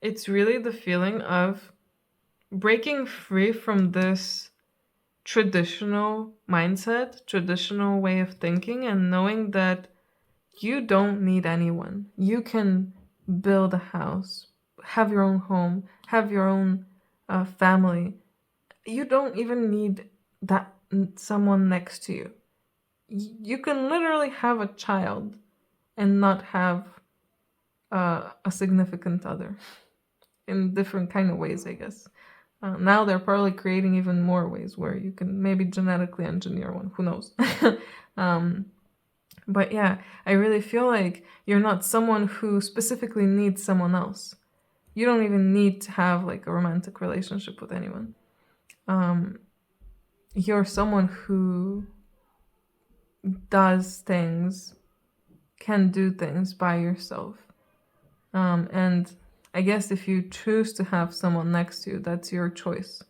it's really the feeling of breaking free from this traditional mindset, traditional way of thinking, and knowing that you don't need anyone. You can build a house, have your own home, have your own family. You don't even need that someone next to you. You can literally have a child and not have a significant other, in different kind of ways, I guess. Now they're probably creating even more ways where you can maybe genetically engineer one. Who knows? But yeah, I really feel like you're not someone who specifically needs someone else. You don't even need to have like a romantic relationship with anyone. You're someone who does things, can do things by yourself. And I guess if you choose to have someone next to you, that's your choice.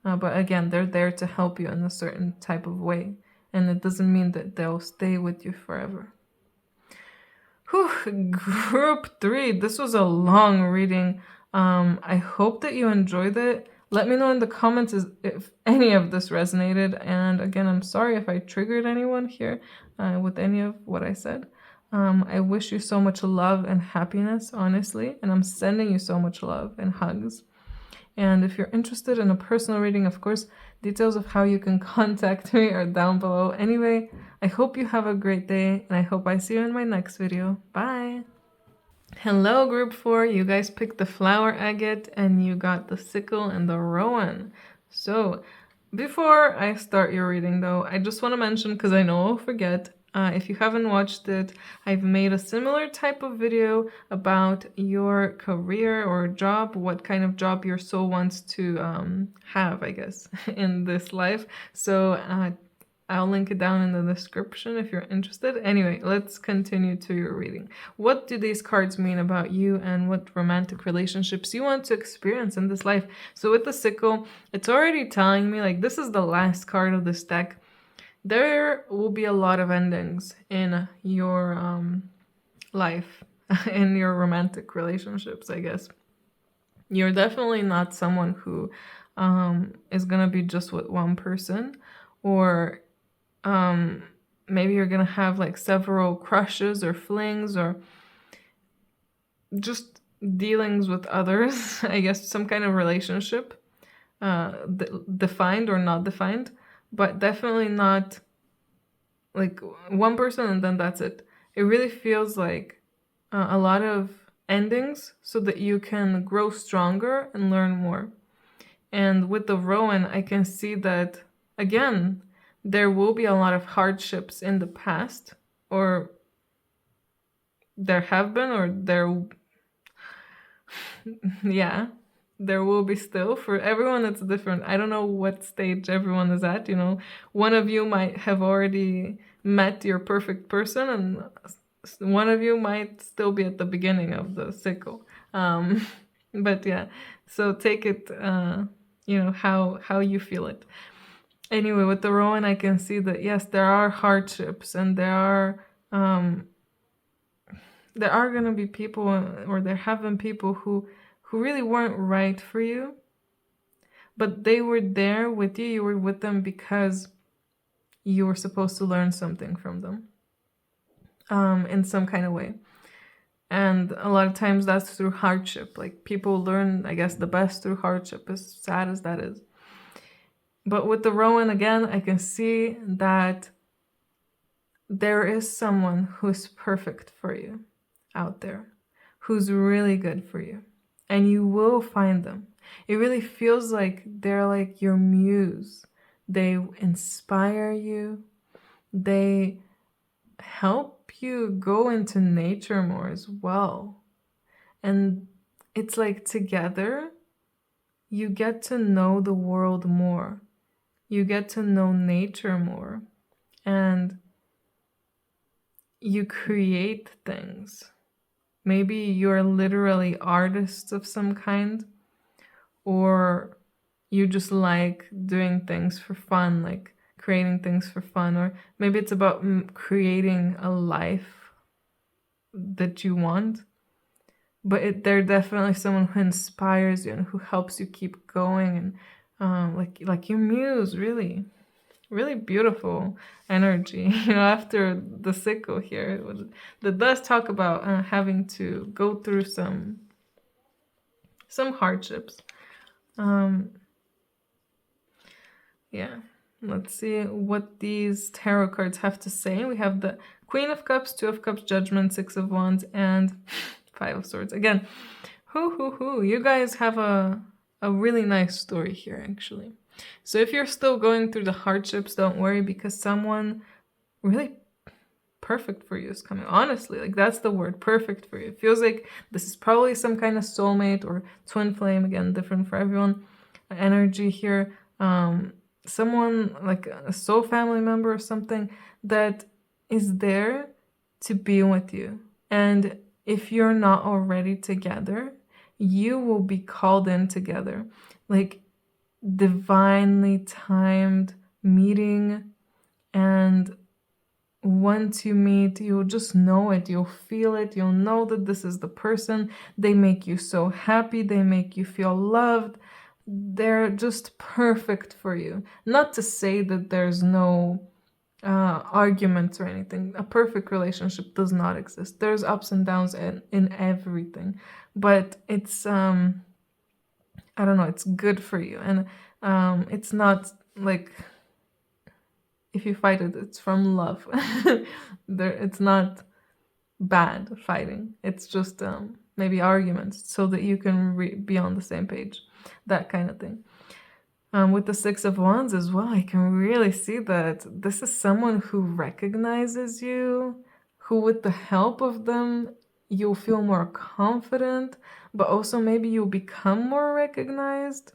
But again, they're there to help you in a certain type of way. And it doesn't mean that they'll stay with you forever. Whew, group 3. This was a long reading. I hope that you enjoyed it. Let me know in the comments if any of this resonated. And again, I'm sorry if I triggered anyone here with any of what I said. I wish you so much love and happiness, honestly. And I'm sending you so much love and hugs. And if you're interested in a personal reading, of course, details of how you can contact me are down below. Anyway, I hope you have a great day, and I hope I see you in my next video. Bye! Hello, group 4. You guys picked the flower agate, and you got the sickle and the rowan. So, before I start your reading, though, I just want to mention, because I know I'll forget, if you haven't watched it, I've made a similar type of video about your career or job, what kind of job your soul wants to have, I guess, in this life. So I'll link it down in the description if you're interested. Anyway, let's continue to your reading. What do these cards mean about you and what romantic relationships you want to experience in this life? So with the sickle, it's already telling me, like, this is the last card of this deck. There will be a lot of endings in your life, in your romantic relationships, I guess. You're definitely not someone who is gonna be just with one person, or maybe you're gonna have like several crushes or flings or just dealings with others. I guess some kind of relationship, defined or not defined, but definitely not like one person and then that's it. It really feels like a lot of endings so that you can grow stronger and learn more. And with the Rowan, I can see that, again, there will be a lot of hardships in the past, or there have been, or there, yeah, there will be still. For everyone, it's different. I don't know what stage everyone is at. One of you might have already met your perfect person, and one of you might still be at the beginning of the cycle. But yeah, so take it, how you feel it. Anyway, with the Rowan, I can see that yes, there are hardships, and there are gonna be people, or there have been people who really weren't right for you, but they were there with you. You were with them because you were supposed to learn something from them, in some kind of way. And a lot of times that's through hardship. Like, people learn, I guess, the best through hardship, as sad as that is. But with the Rowan, again, I can see that there is someone who's perfect for you out there, who's really good for you, and you will find them. It really feels like they're like your muse. They inspire you. They help you go into nature more as well. And it's like together, you get to know the world more. You get to know nature more. And you create things. Maybe you're literally artists of some kind, or you just like doing things for fun, like creating things for fun, or maybe it's about creating a life that you want. But they're definitely someone who inspires you and who helps you keep going, and like your muse, really, really beautiful energy. After the cycle here, that does talk about having to go through some hardships. Yeah, let's see what these tarot cards have to say. We have the Queen of Cups, Two of Cups, Judgment, Six of Wands, and Five of Swords. Again, you guys have a really nice story here, actually. So if you're still going through the hardships, don't worry, because someone really perfect for you is coming. Honestly, like, that's the word, perfect for you. It feels like this is probably some kind of soulmate or twin flame, again, different for everyone. Energy here. Someone like a soul family member or something that is there to be with you. And if you're not already together, you will be called in together. Like, divinely timed meeting, and once you meet, you'll just know it, you'll feel it, you'll know that this is the person. They make you so happy, they make you feel loved, they're just perfect for you. Not to say that there's no arguments or anything. A perfect relationship does not exist. There's ups and downs in everything, but it's I don't know, it's good for you. And it's not like, if you fight it, it's from love. It's not bad fighting. It's just maybe arguments so that you can be on the same page, that kind of thing. With the Six of Wands as well, I can really see that this is someone who recognizes you, who with the help of them, you'll feel more confident, but also maybe you'll become more recognized.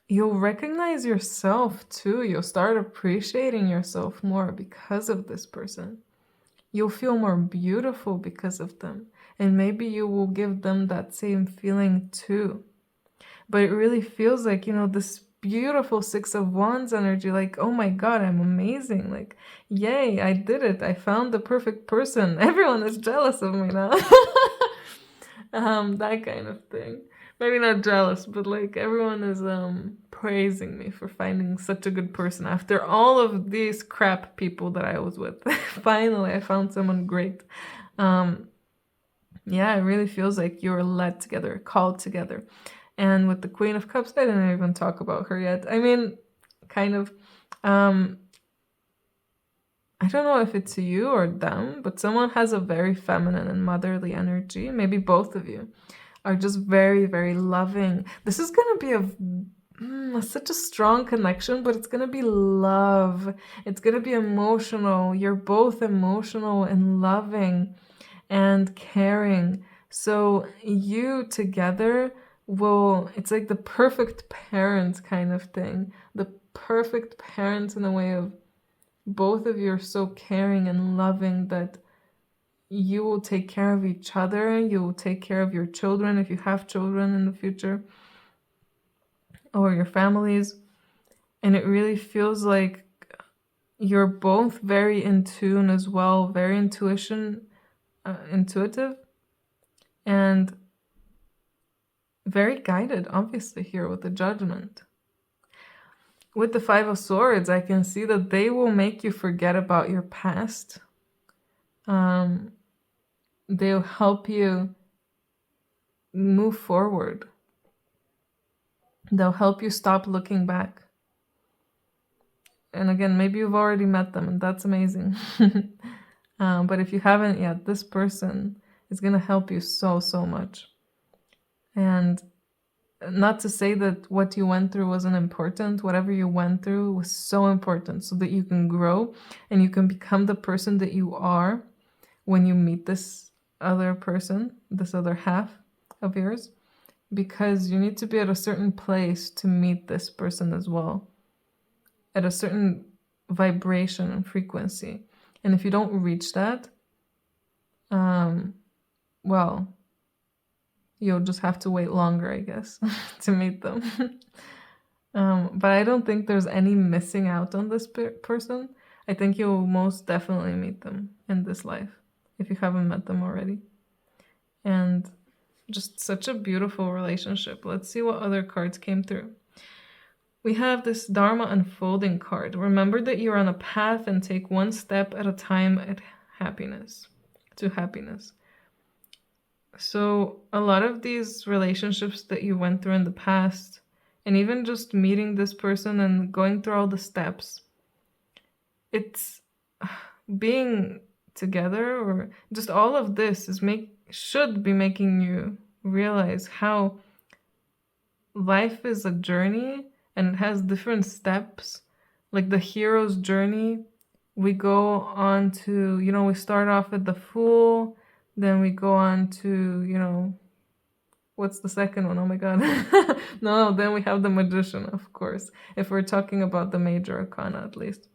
You'll recognize yourself too. You'll start appreciating yourself more because of this person. You'll feel more beautiful because of them. And maybe you will give them that same feeling too. But it really feels like, this beautiful Six of Wands energy, like, oh my God, I'm amazing. Like, yay, I did it. I found the perfect person. Everyone is jealous of me now. That kind of thing. maybe not jealous, but like everyone is praising me for finding such a good person after all of these crap people that I was with. Finally, I found someone great. Um, yeah, it really feels like you're led together, called together. And with the Queen of Cups, I didn't even talk about her yet. I mean, kind of. Um, I don't know if it's you or them, but someone has a very feminine and motherly energy. Maybe both of you are just very, very loving. This is gonna be such a strong connection, but it's gonna be love. It's gonna be emotional. You're both emotional and loving and caring. So you together it's like the perfect parent kind of thing. The perfect parent in a way of both of you are so caring and loving that you will take care of each other. You will take care of your children if you have children in the future, or your families. And it really feels like you're both very in tune as well, very intuitive, and very guided, obviously, here with the Judgment. With the Five of Swords, I can see that they will make you forget about your past. They'll help you move forward. They'll help you stop looking back. And again, maybe you've already met them, and that's amazing. But if you haven't yet, this person is going to help you so, so much. And not to say that what you went through wasn't important. Whatever you went through was so important so that you can grow and you can become the person that you are when you meet this other person, this other half of yours, because you need to be at a certain place to meet this person as well, at a certain vibration and frequency. And if you don't reach that, well, you'll just have to wait longer, I guess, to meet them. But I don't think there's any missing out on this person. I think you'll most definitely meet them in this life if you haven't met them already. And just such a beautiful relationship. Let's see what other cards came through. We have this Dharma unfolding card. Remember that you're on a path and take one step at a time to happiness. So a lot of these relationships that you went through in the past, and even just meeting this person and going through all the steps, it's being together, or just all of this should be making you realize how life is a journey and it has different steps. Like the hero's journey, we go on to, we start off with the Fool, then we go on to, what's the second one? Oh my god. No, then we have the Magician, of course, if we're talking about the major arcana at least.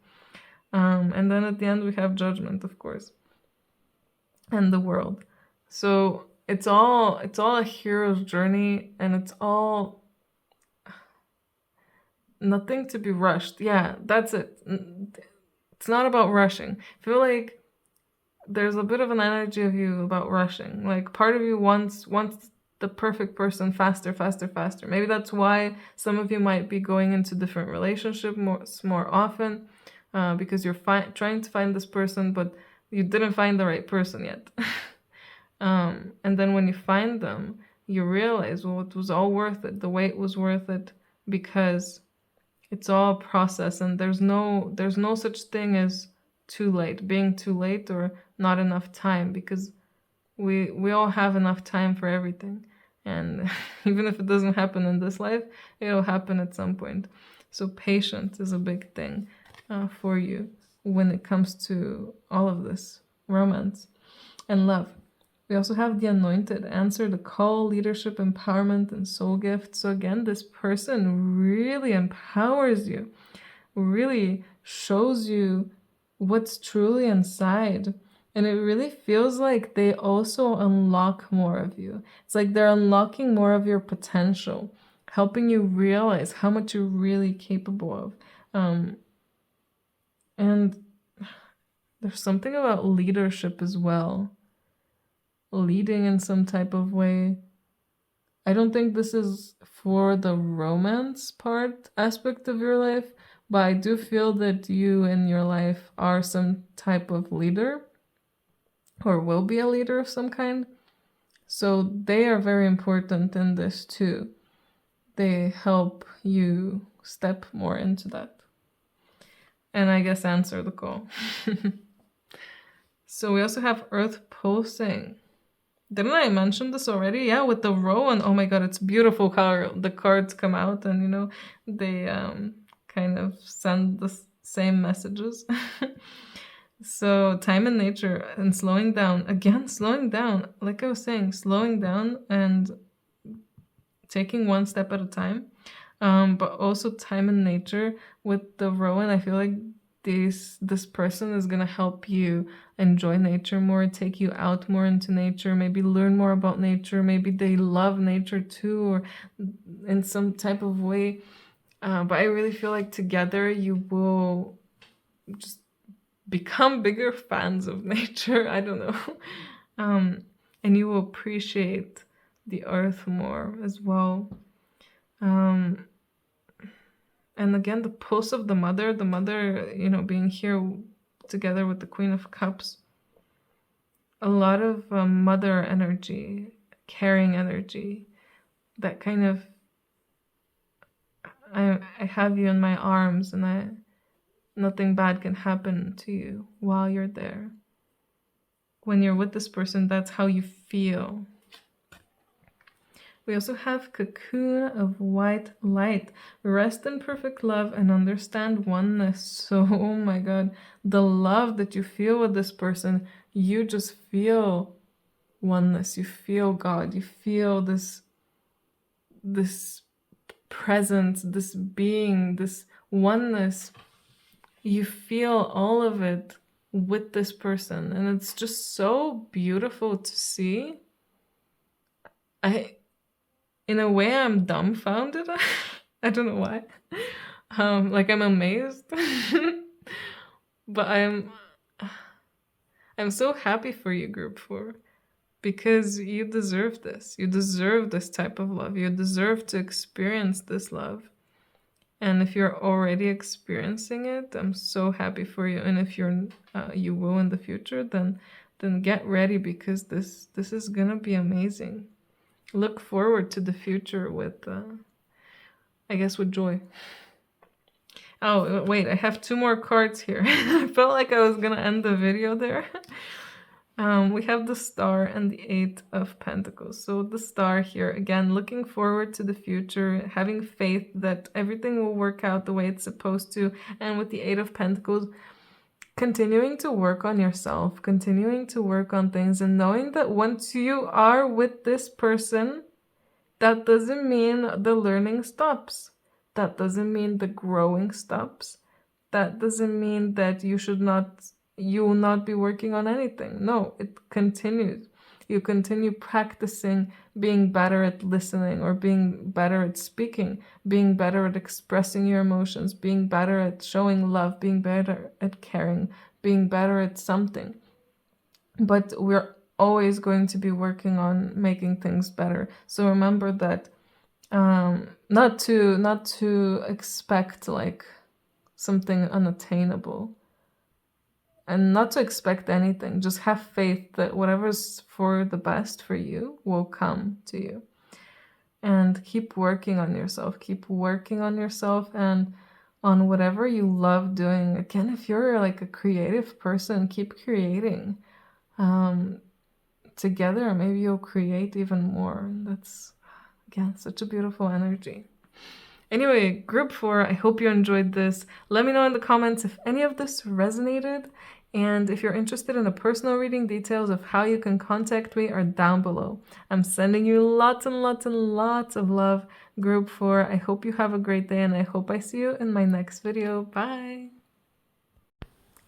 And then at the end we have Judgment, of course, and the World. So it's all a hero's journey, and it's all nothing to be rushed. Yeah, that's it. It's not about rushing. I feel like there's a bit of an energy of you about rushing. Like part of you wants the perfect person faster. Maybe that's why some of you might be going into different relationships more often, because you're trying to find this person, but you didn't find the right person yet. And then when you find them, you realize, well, it was all worth it. The wait was worth it, because it's all a process, and there's no such thing as too late, being too late or not enough time, because we all have enough time for everything. And even if it doesn't happen in this life, it'll happen at some point. So patience is a big thing for you when it comes to all of this romance and love. We also have the Anointed, answer the call, leadership, empowerment, and soul gift. So again, this person really empowers you, really shows you what's truly inside. And it really feels like they also unlock more of you. It's like they're unlocking more of your potential, helping you realize how much you're really capable of. And there's something about leadership as well. Leading in some type of way. I don't think this is for the romance part aspect of your life, but I do feel that you in your life are some type of leader or will be a leader of some kind. So they are very important in this too. They help you step more into that. And I guess answer the call. So we also have Earth pulsing. Didn't I mention this already? Yeah, with the rowan. Oh my god, it's beautiful how the cards come out and they kind of send the same messages. So time in nature and slowing down. Again, slowing down. Like I was saying, slowing down and taking one step at a time. But also time in nature with the rowan. I feel like this person is gonna help you enjoy nature more, take you out more into nature, maybe learn more about nature, maybe they love nature too, or in some type of way. But I really feel like together you will just become bigger fans of nature. I don't know. And you will appreciate the earth more as well. And again, the pulse of the mother, being here together with the Queen of Cups. A lot of mother energy, caring energy, that kind of, I have you in my arms and nothing bad can happen to you while you're there. When you're with this person, that's how you feel. We also have cocoon of white light. Rest in perfect love and understand oneness. So, oh my god, the love that you feel with this person, you just feel oneness. You feel God. You feel this presence, this being, this oneness. You feel all of it with this person. And it's just so beautiful to see. In a way, I'm dumbfounded. I don't know why. Like I'm amazed. But I'm so happy for you, Group 4, because you deserve this. You deserve this type of love. You deserve to experience this love. And if you're already experiencing it, I'm so happy for you. And if you will in the future, then get ready, because this is gonna be amazing. Look forward to the future with, I guess, with joy. Oh, wait, I have 2 more cards here. I felt like I was gonna end the video there. We have the Star and the 8 of Pentacles. So the Star here, again, looking forward to the future, having faith that everything will work out the way it's supposed to. And with the 8 of Pentacles, continuing to work on yourself, continuing to work on things, and knowing that once you are with this person, that doesn't mean the learning stops. That doesn't mean the growing stops. That doesn't mean that you will not be working on anything. No, it continues. You continue practicing being better at listening, or being better at speaking, being better at expressing your emotions, being better at showing love, being better at caring, being better at something. But we're always going to be working on making things better. So remember that not to expect like something unattainable. And not to expect anything. Just have faith that whatever's for the best for you will come to you. And keep working on yourself. Keep working on yourself and on whatever you love doing. Again, if you're like a creative person, keep creating. Together, maybe you'll create even more. That's, again, such a beautiful energy. Anyway, Group 4, I hope you enjoyed this. Let me know in the comments if any of this resonated. And if you're interested in the personal reading, details of how you can contact me are down below. I'm sending you lots and lots and lots of love, Group 4. I hope you have a great day, and I hope I see you in my next video. Bye!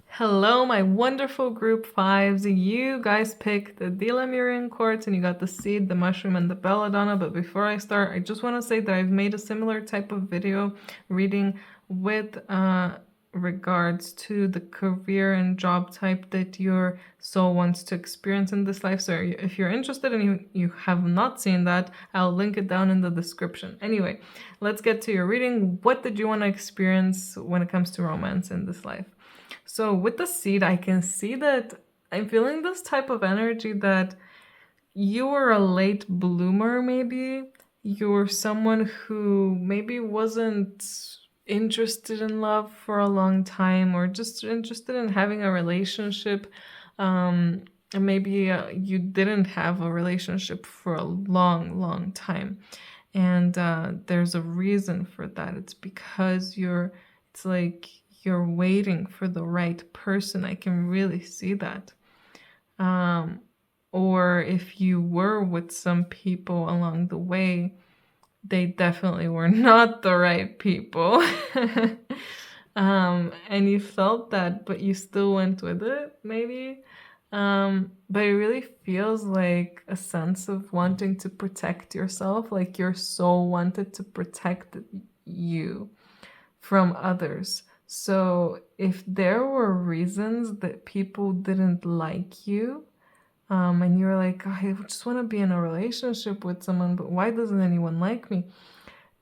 Hello, my wonderful Group 5s. You guys picked the De Lemurian quartz, and you got the seed, the mushroom, and the belladonna. But before I start, I just want to say that I've made a similar type of video reading with regards to the career and job type that your soul wants to experience in this life. So if you're interested and you have not seen that, I'll link it down in the description. Anyway, let's get to your reading. What did you want to experience when it comes to romance in this life? So with the seed, I can see that I'm feeling this type of energy that you were a late bloomer, maybe. You were someone who maybe wasn't interested in love for a long time, or just interested in having a relationship. And maybe you didn't have a relationship for a long, long time. And there's a reason for that. It's because it's like you're waiting for the right person. I can really see that. Or if you were with some people along the way, they definitely were not the right people. And you felt that, but you still went with it, maybe. But it really feels like a sense of wanting to protect yourself, like your soul wanted to protect you from others. So if there were reasons that people didn't like you, and you're like, I just want to be in a relationship with someone, but why doesn't anyone like me?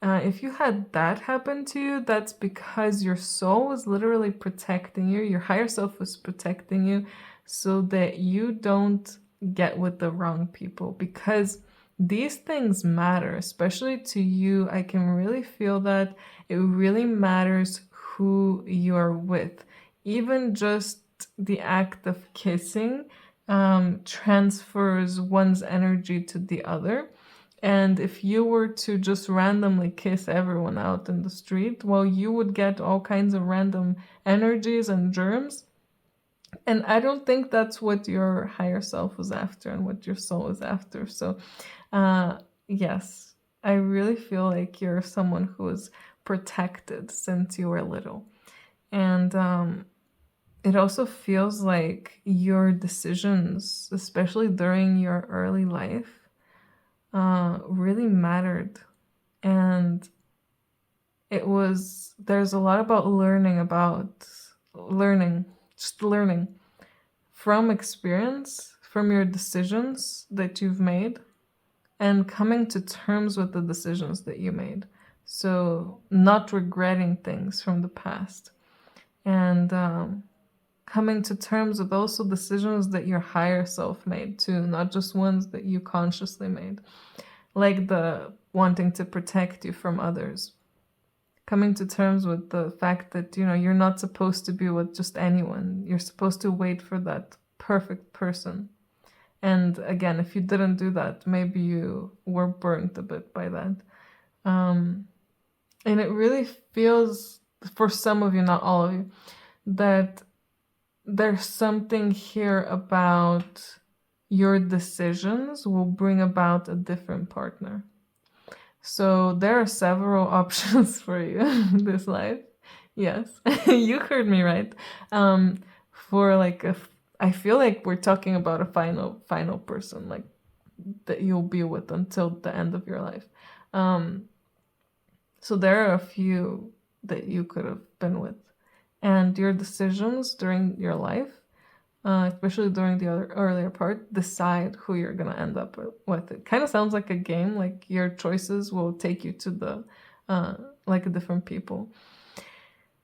If you had that happen to you, that's because your soul was literally protecting you. Your higher self was protecting you so that you don't get with the wrong people, because these things matter, especially to you. I can really feel that it really matters who you're with. Even just the act of kissing transfers one's energy to the other. And if you were to just randomly kiss everyone out in the street, well, you would get all kinds of random energies and germs. And I don't think that's what your higher self was after and what your soul is after. So, yes, I really feel like you're someone who is protected since you were little. And it also feels like your decisions, especially during your early life, really mattered. And there's a lot about learning, just learning from experience, from your decisions that you've made, and coming to terms with the decisions that you made. So not regretting things from the past, and coming to terms with also decisions that your higher self made too, not just ones that you consciously made, like the wanting to protect you from others. Coming to terms with the fact that, you're not supposed to be with just anyone. You're supposed to wait for that perfect person. And again, if you didn't do that, maybe you were burnt a bit by that. And it really feels, for some of you, not all of you, that there's something here about your decisions will bring about a different partner. So there are several options for you in this life. Yes, you heard me right. For like I feel like we're talking about a final person, like that you'll be with until the end of your life. So there are a few that you could have been with, and your decisions during your life, especially during the earlier part, decide who you're gonna end up with. It kind of sounds like a game, like your choices will take you to the like a different people.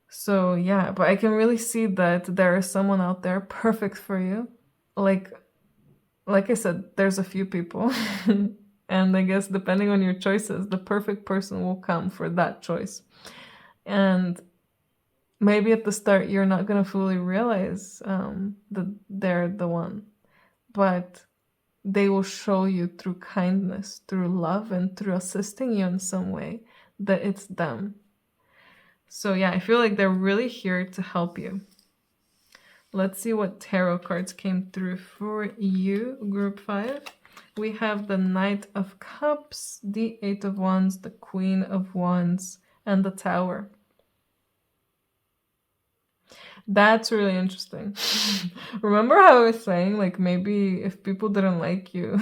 So yeah, but I can really see that there is someone out there perfect for you. Like I said, there's a few people. And I guess depending on your choices, the perfect person will come for that choice. And maybe at the start, you're not going to fully realize that they're the one. But they will show you through kindness, through love, and through assisting you in some way that it's them. So yeah, I feel like they're really here to help you. Let's see what tarot cards came through for you, group 5. We have the Knight of Cups, the 8 of Wands, the Queen of Wands, and the Tower. That's really interesting. Remember how I was saying, like, maybe if people didn't like you,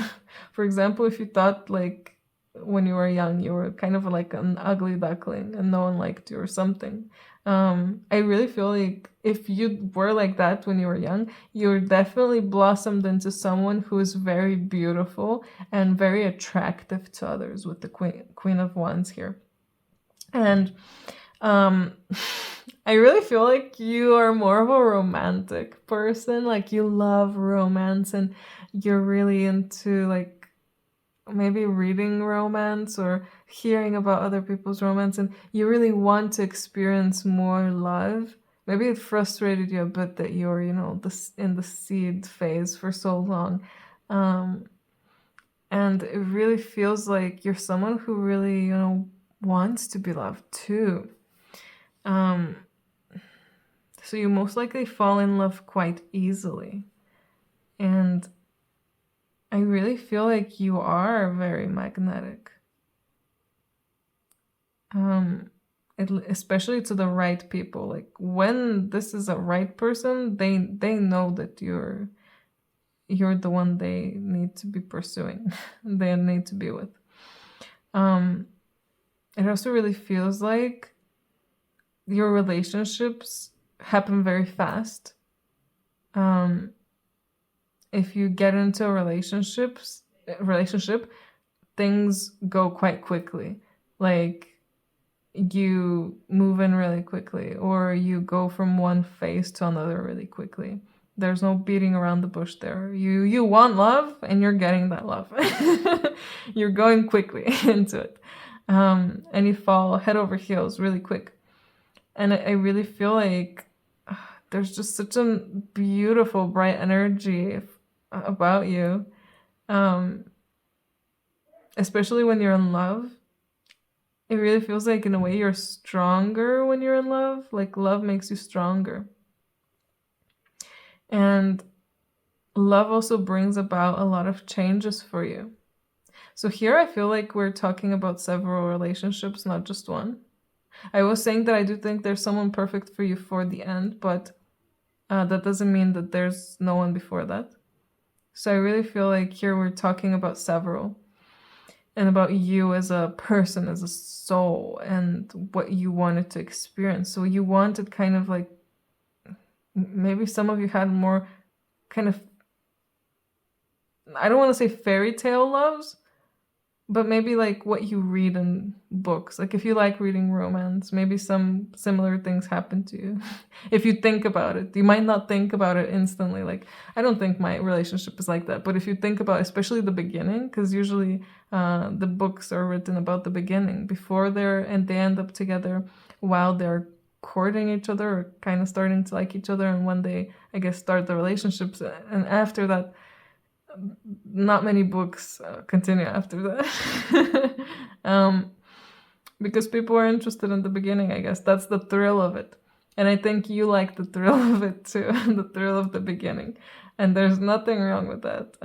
for example, if you thought, like, when you were young, you were kind of like an ugly duckling and no one liked you or something. I really feel like if you were like that when you were young, you're definitely blossomed into someone who is very beautiful and very attractive to others with the Queen of Wands here. And um, I really feel like you are more of a romantic person. Like you love romance and you're really into like maybe reading romance or hearing about other people's romance, and you really want to experience more love. Maybe it frustrated you a bit that you were, this in the seed phase for so long. Um, and it really feels like you're someone who really, wants to be loved too. Um, so you most likely fall in love quite easily. And I really feel like you are very magnetic. Especially to the right people. Like when this is a right person, they know that you're the one they need to be pursuing, they need to be with. It also really feels like your relationships happen very fast. If you get into a relationship, things go quite quickly. Like you move in really quickly, or you go from one phase to another really quickly. There's no beating around the bush there. You want love and you're getting that love. You're going quickly into it. And you fall head over heels really quick. And I really feel like there's just such a beautiful, bright energy about you. Especially when you're in love. It really feels like in a way you're stronger when you're in love. Like love makes you stronger. And love also brings about a lot of changes for you. So here I feel like we're talking about several relationships, not just one. I was saying that I do think there's someone perfect for you for the end, but that doesn't mean that there's no one before that. So I really feel like here we're talking about several. And about you as a person, as a soul, and what you wanted to experience. So you wanted kind of like, maybe some of you had more kind of, I don't want to say fairy tale loves, but maybe like what you read in books. Like if you like reading romance, maybe some similar things happen to you. If you think about it, you might not think about it instantly. Like I don't think my relationship is like that, but if you think about especially the beginning, because usually the books are written about the beginning before they end up together while they're courting each other or kind of starting to like each other, and when they, I guess, start the relationships, and after that not many books continue after that. Because people are interested in the beginning, I guess. That's the thrill of it. And I think you like the thrill of it too, the thrill of the beginning. And there's nothing wrong with that.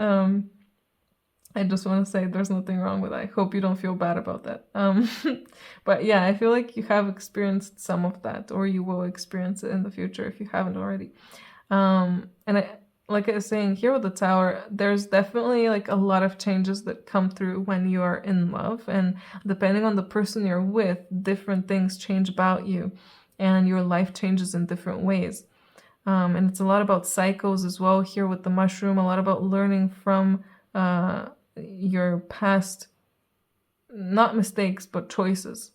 I just want to say there's nothing wrong with that. I hope you don't feel bad about that. But yeah, I feel like you have experienced some of that, or you will experience it in the future if you haven't already. And like I was saying here with the Tower, there's definitely like a lot of changes that come through when you are in love, and depending on the person you're with, different things change about you and your life changes in different ways. And it's a lot about cycles as well here with the mushroom, a lot about learning from your past, not mistakes, but choices.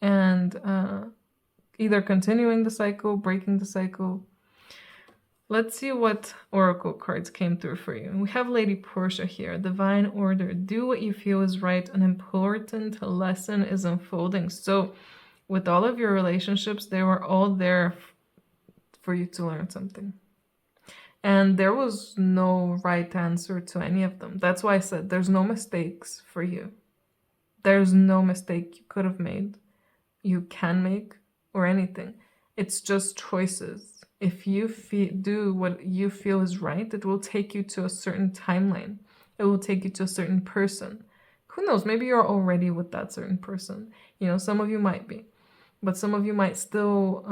And either continuing the cycle, breaking the cycle. Let's see what oracle cards came through for you. We have Lady Portia here. Divine order. Do what you feel is right. An important lesson is unfolding. So with all of your relationships, they were all there for you to learn something. And there was no right answer to any of them. That's why I said there's no mistakes for you. There's no mistake you could have made, you can make, or anything. It's just choices. If you do what you feel is right, it will take you to a certain timeline. It will take you to a certain person. Who knows? Maybe you're already with that certain person. You know, some of you might be. But some of you might still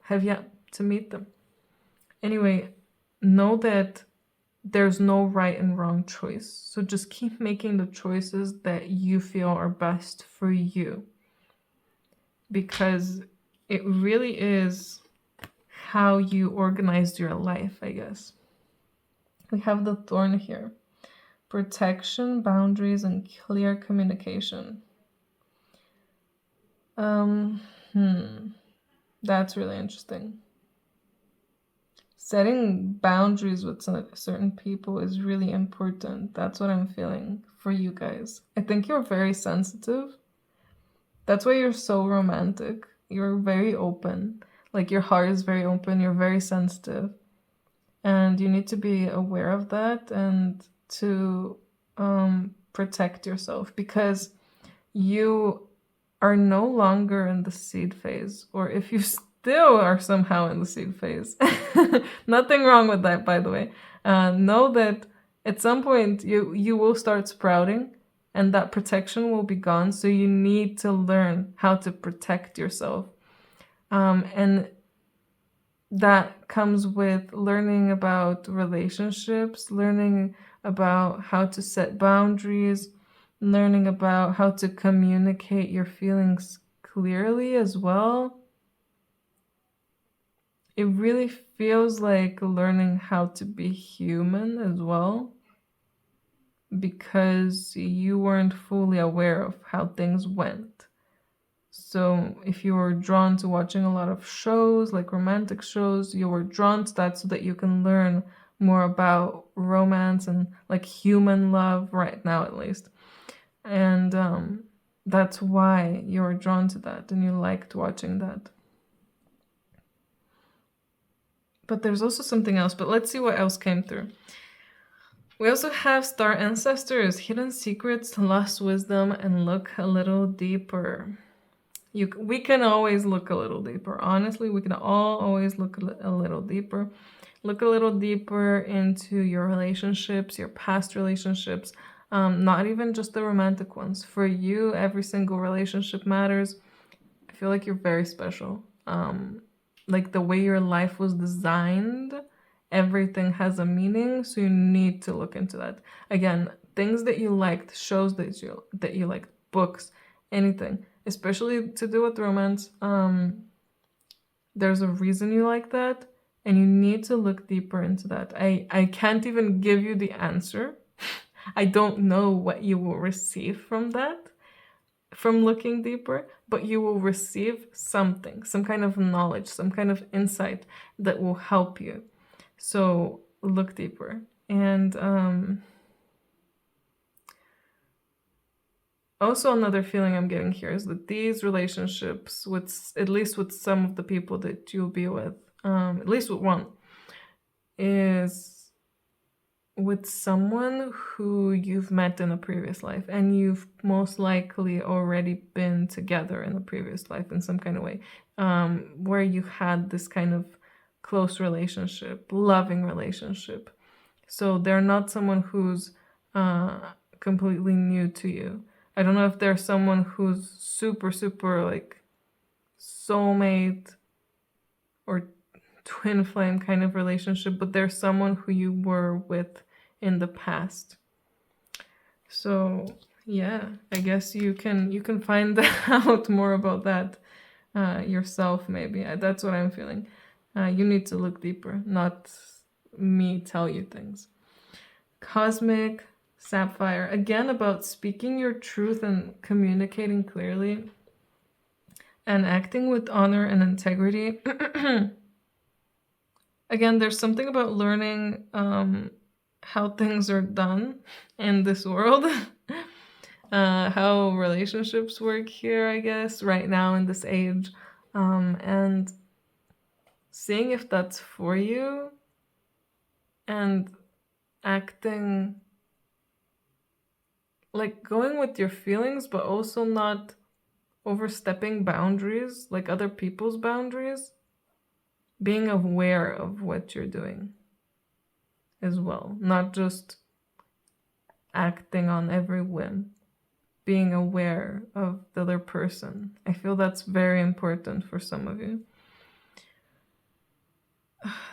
have yet to meet them. Anyway, know that there's no right and wrong choice. So just keep making the choices that you feel are best for you, because it really is how you organized your life, I guess. We have the thorn here. Protection, boundaries, and clear communication. That's really interesting. Setting boundaries with certain people is really important. That's what I'm feeling for you guys. I think you're very sensitive. That's why you're so romantic. You're very open. Like, your heart is very open. You're very sensitive. And you need to be aware of that and to protect yourself, because you are no longer in the seed phase, or if you still are somehow in the seed phase, nothing wrong with that, by the way. Know that at some point you will start sprouting, and that protection will be gone. So you need to learn how to protect yourself. And that comes with learning about relationships, learning about how to set boundaries, learning about how to communicate your feelings clearly as well. It really feels like learning how to be human as well, because you weren't fully aware of how things went. So if you were drawn to watching a lot of shows, like romantic shows, you were drawn to that so that you can learn more about romance and like human love right now, at least. And that's why you were drawn to that and you liked watching that. But there's also something else, but let's see what else came through. We also have star ancestors, hidden secrets, lost wisdom, and look a little deeper. We can always look a little deeper. Honestly, we can always look a little deeper. Look a little deeper into your relationships, your past relationships, not even just the romantic ones. For you, every single relationship matters. I feel like you're very special. Like the way your life was designed, everything has a meaning, so you need to look into that. Again, things that you liked, shows that you liked, books, anything, especially to do with romance. There's a reason you like that, and you need to look deeper into that. I can't even give you the answer. I don't know what you will receive from that, from looking deeper, but you will receive something, some kind of knowledge, some kind of insight that will help you. So look deeper. And also another feeling I'm getting here is that these relationships, with at least with some of the people that you'll be with, at least with one, is with someone who you've met in a previous life, and you've most likely already been together in a previous life in some kind of way, where you had this kind of close relationship, loving relationship. So they're not someone who's completely new to you. I don't know if they're someone who's super, super like soulmate or twin flame kind of relationship, but they're someone who you were with in the past. So yeah, I guess you can find out more about that yourself, maybe. That's what I'm feeling. You need to look deeper, not me tell you things. Cosmic Sapphire, again about speaking your truth and communicating clearly and acting with honor and integrity. Again, there's something about learning how things are done in this world, how relationships work here, I guess, right now in this age, and seeing if that's for you and acting like going with your feelings, but also not overstepping boundaries, like other people's boundaries. Being aware of what you're doing as well, not just acting on every whim. Being aware of the other person. I feel that's very important for some of you.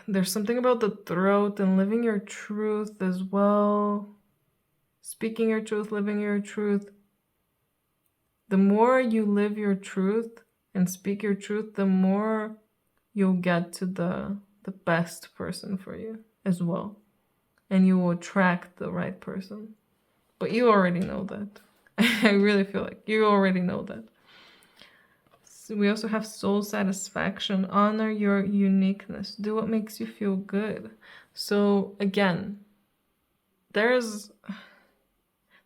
there's something about the throat and living your truth as well. Speaking your truth, living your truth. The more you live your truth and speak your truth, the more you'll get to the best person for you as well. And you will attract the right person. But you already know that. I really feel like you already know that. So we also have soul satisfaction. Honor your uniqueness. Do what makes you feel good. So again, there's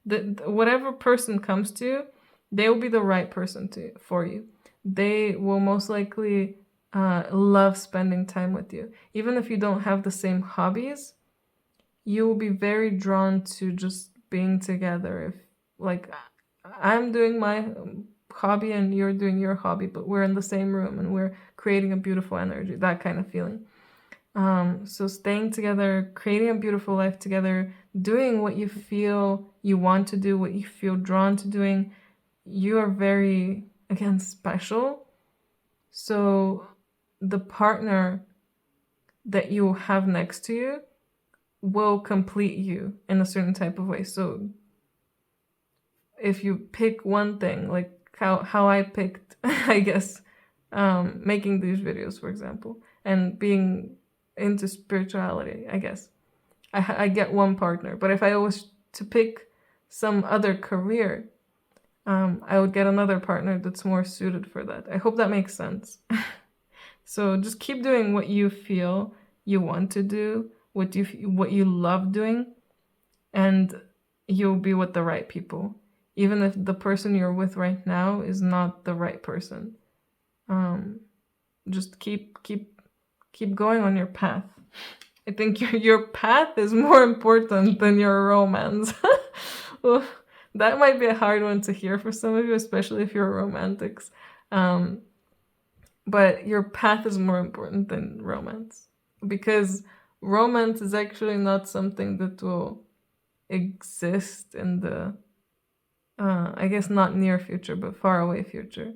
whatever person comes to you, they will be the right person for you. They will most likely love spending time with you. Even if you don't have the same hobbies, you will be very drawn to just being together. If like I'm doing my hobby and you're doing your hobby, but we're in the same room and we're creating a beautiful energy, that kind of feeling. So staying together, creating a beautiful life together, doing what you feel you want to do, what you feel drawn to doing. You are very, again, special. So the partner that you have next to you will complete you in a certain type of way. So if you pick one thing, like how I picked, I guess, making these videos, for example, and being into spirituality, I guess, I get one partner. But if I was to pick some other career, I would get another partner that's more suited for that. I hope that makes sense. So just keep doing what you feel you want to do, what you love doing, and you'll be with the right people. Even if the person you're with right now is not the right person. Just keep going on your path. I think your path is more important than your romance. Well, that might be a hard one to hear for some of you, especially if you're romantics. But your path is more important than romance. Because romance is actually not something that will exist in the, I guess not near future, but far away future.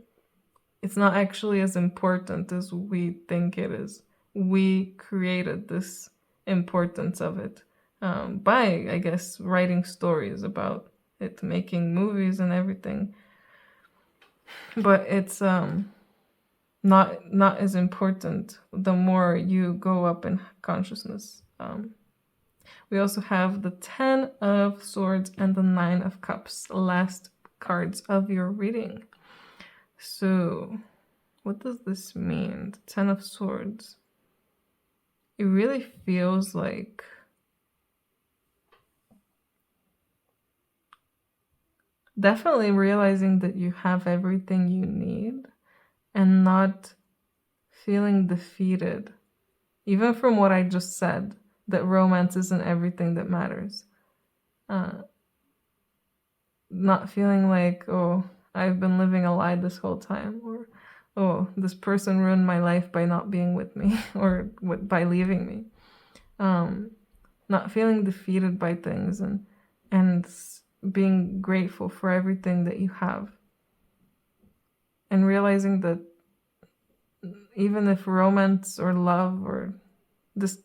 It's not actually as important as we think it is. We created this importance of it by, I guess, writing stories about it, making movies and everything. But it's not as important the more you go up in consciousness. We also have the 10 of Swords and the 9 of Cups, the last cards of your reading. So, what does this mean? The 10 of Swords. It really feels like definitely realizing that you have everything you need and not feeling defeated. Even from what I just said, that romance isn't everything that matters. Not feeling like, oh, I've been living a lie this whole time, or oh, this person ruined my life by not being with me or by leaving me. Not feeling defeated by things and being grateful for everything that you have. And realizing that even if romance or love or this,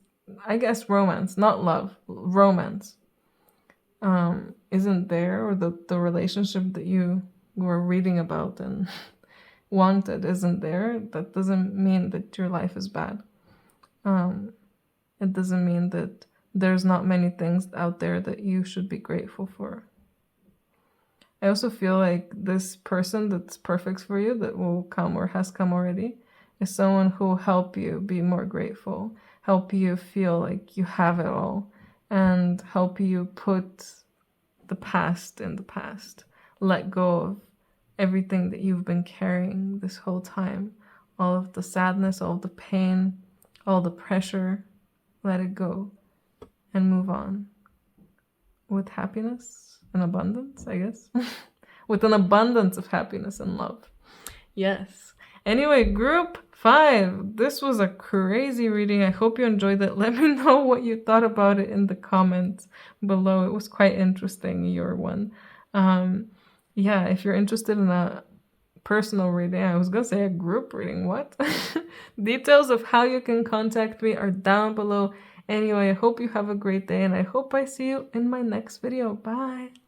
I guess romance, not love, romance, isn't there, or the relationship that you were reading about and wanted isn't there, that doesn't mean that your life is bad. It doesn't mean that there's not many things out there that you should be grateful for. I also feel like this person that's perfect for you, that will come or has come already, is someone who will help you be more grateful, help you feel like you have it all, and help you put the past in the past. Let go of everything that you've been carrying this whole time. All of the sadness, all the pain, all the pressure. Let it go and move on with happiness and abundance, I guess. With an abundance of happiness and love. Yes. Anyway, group 5. This was a crazy reading. I hope you enjoyed it. Let me know what you thought about it in the comments below. It was quite interesting, your one. Yeah, if you're interested in a personal reading. I was gonna say a group reading. What? Details of how you can contact me are down below. Anyway, I hope you have a great day and I hope I see you in my next video. Bye!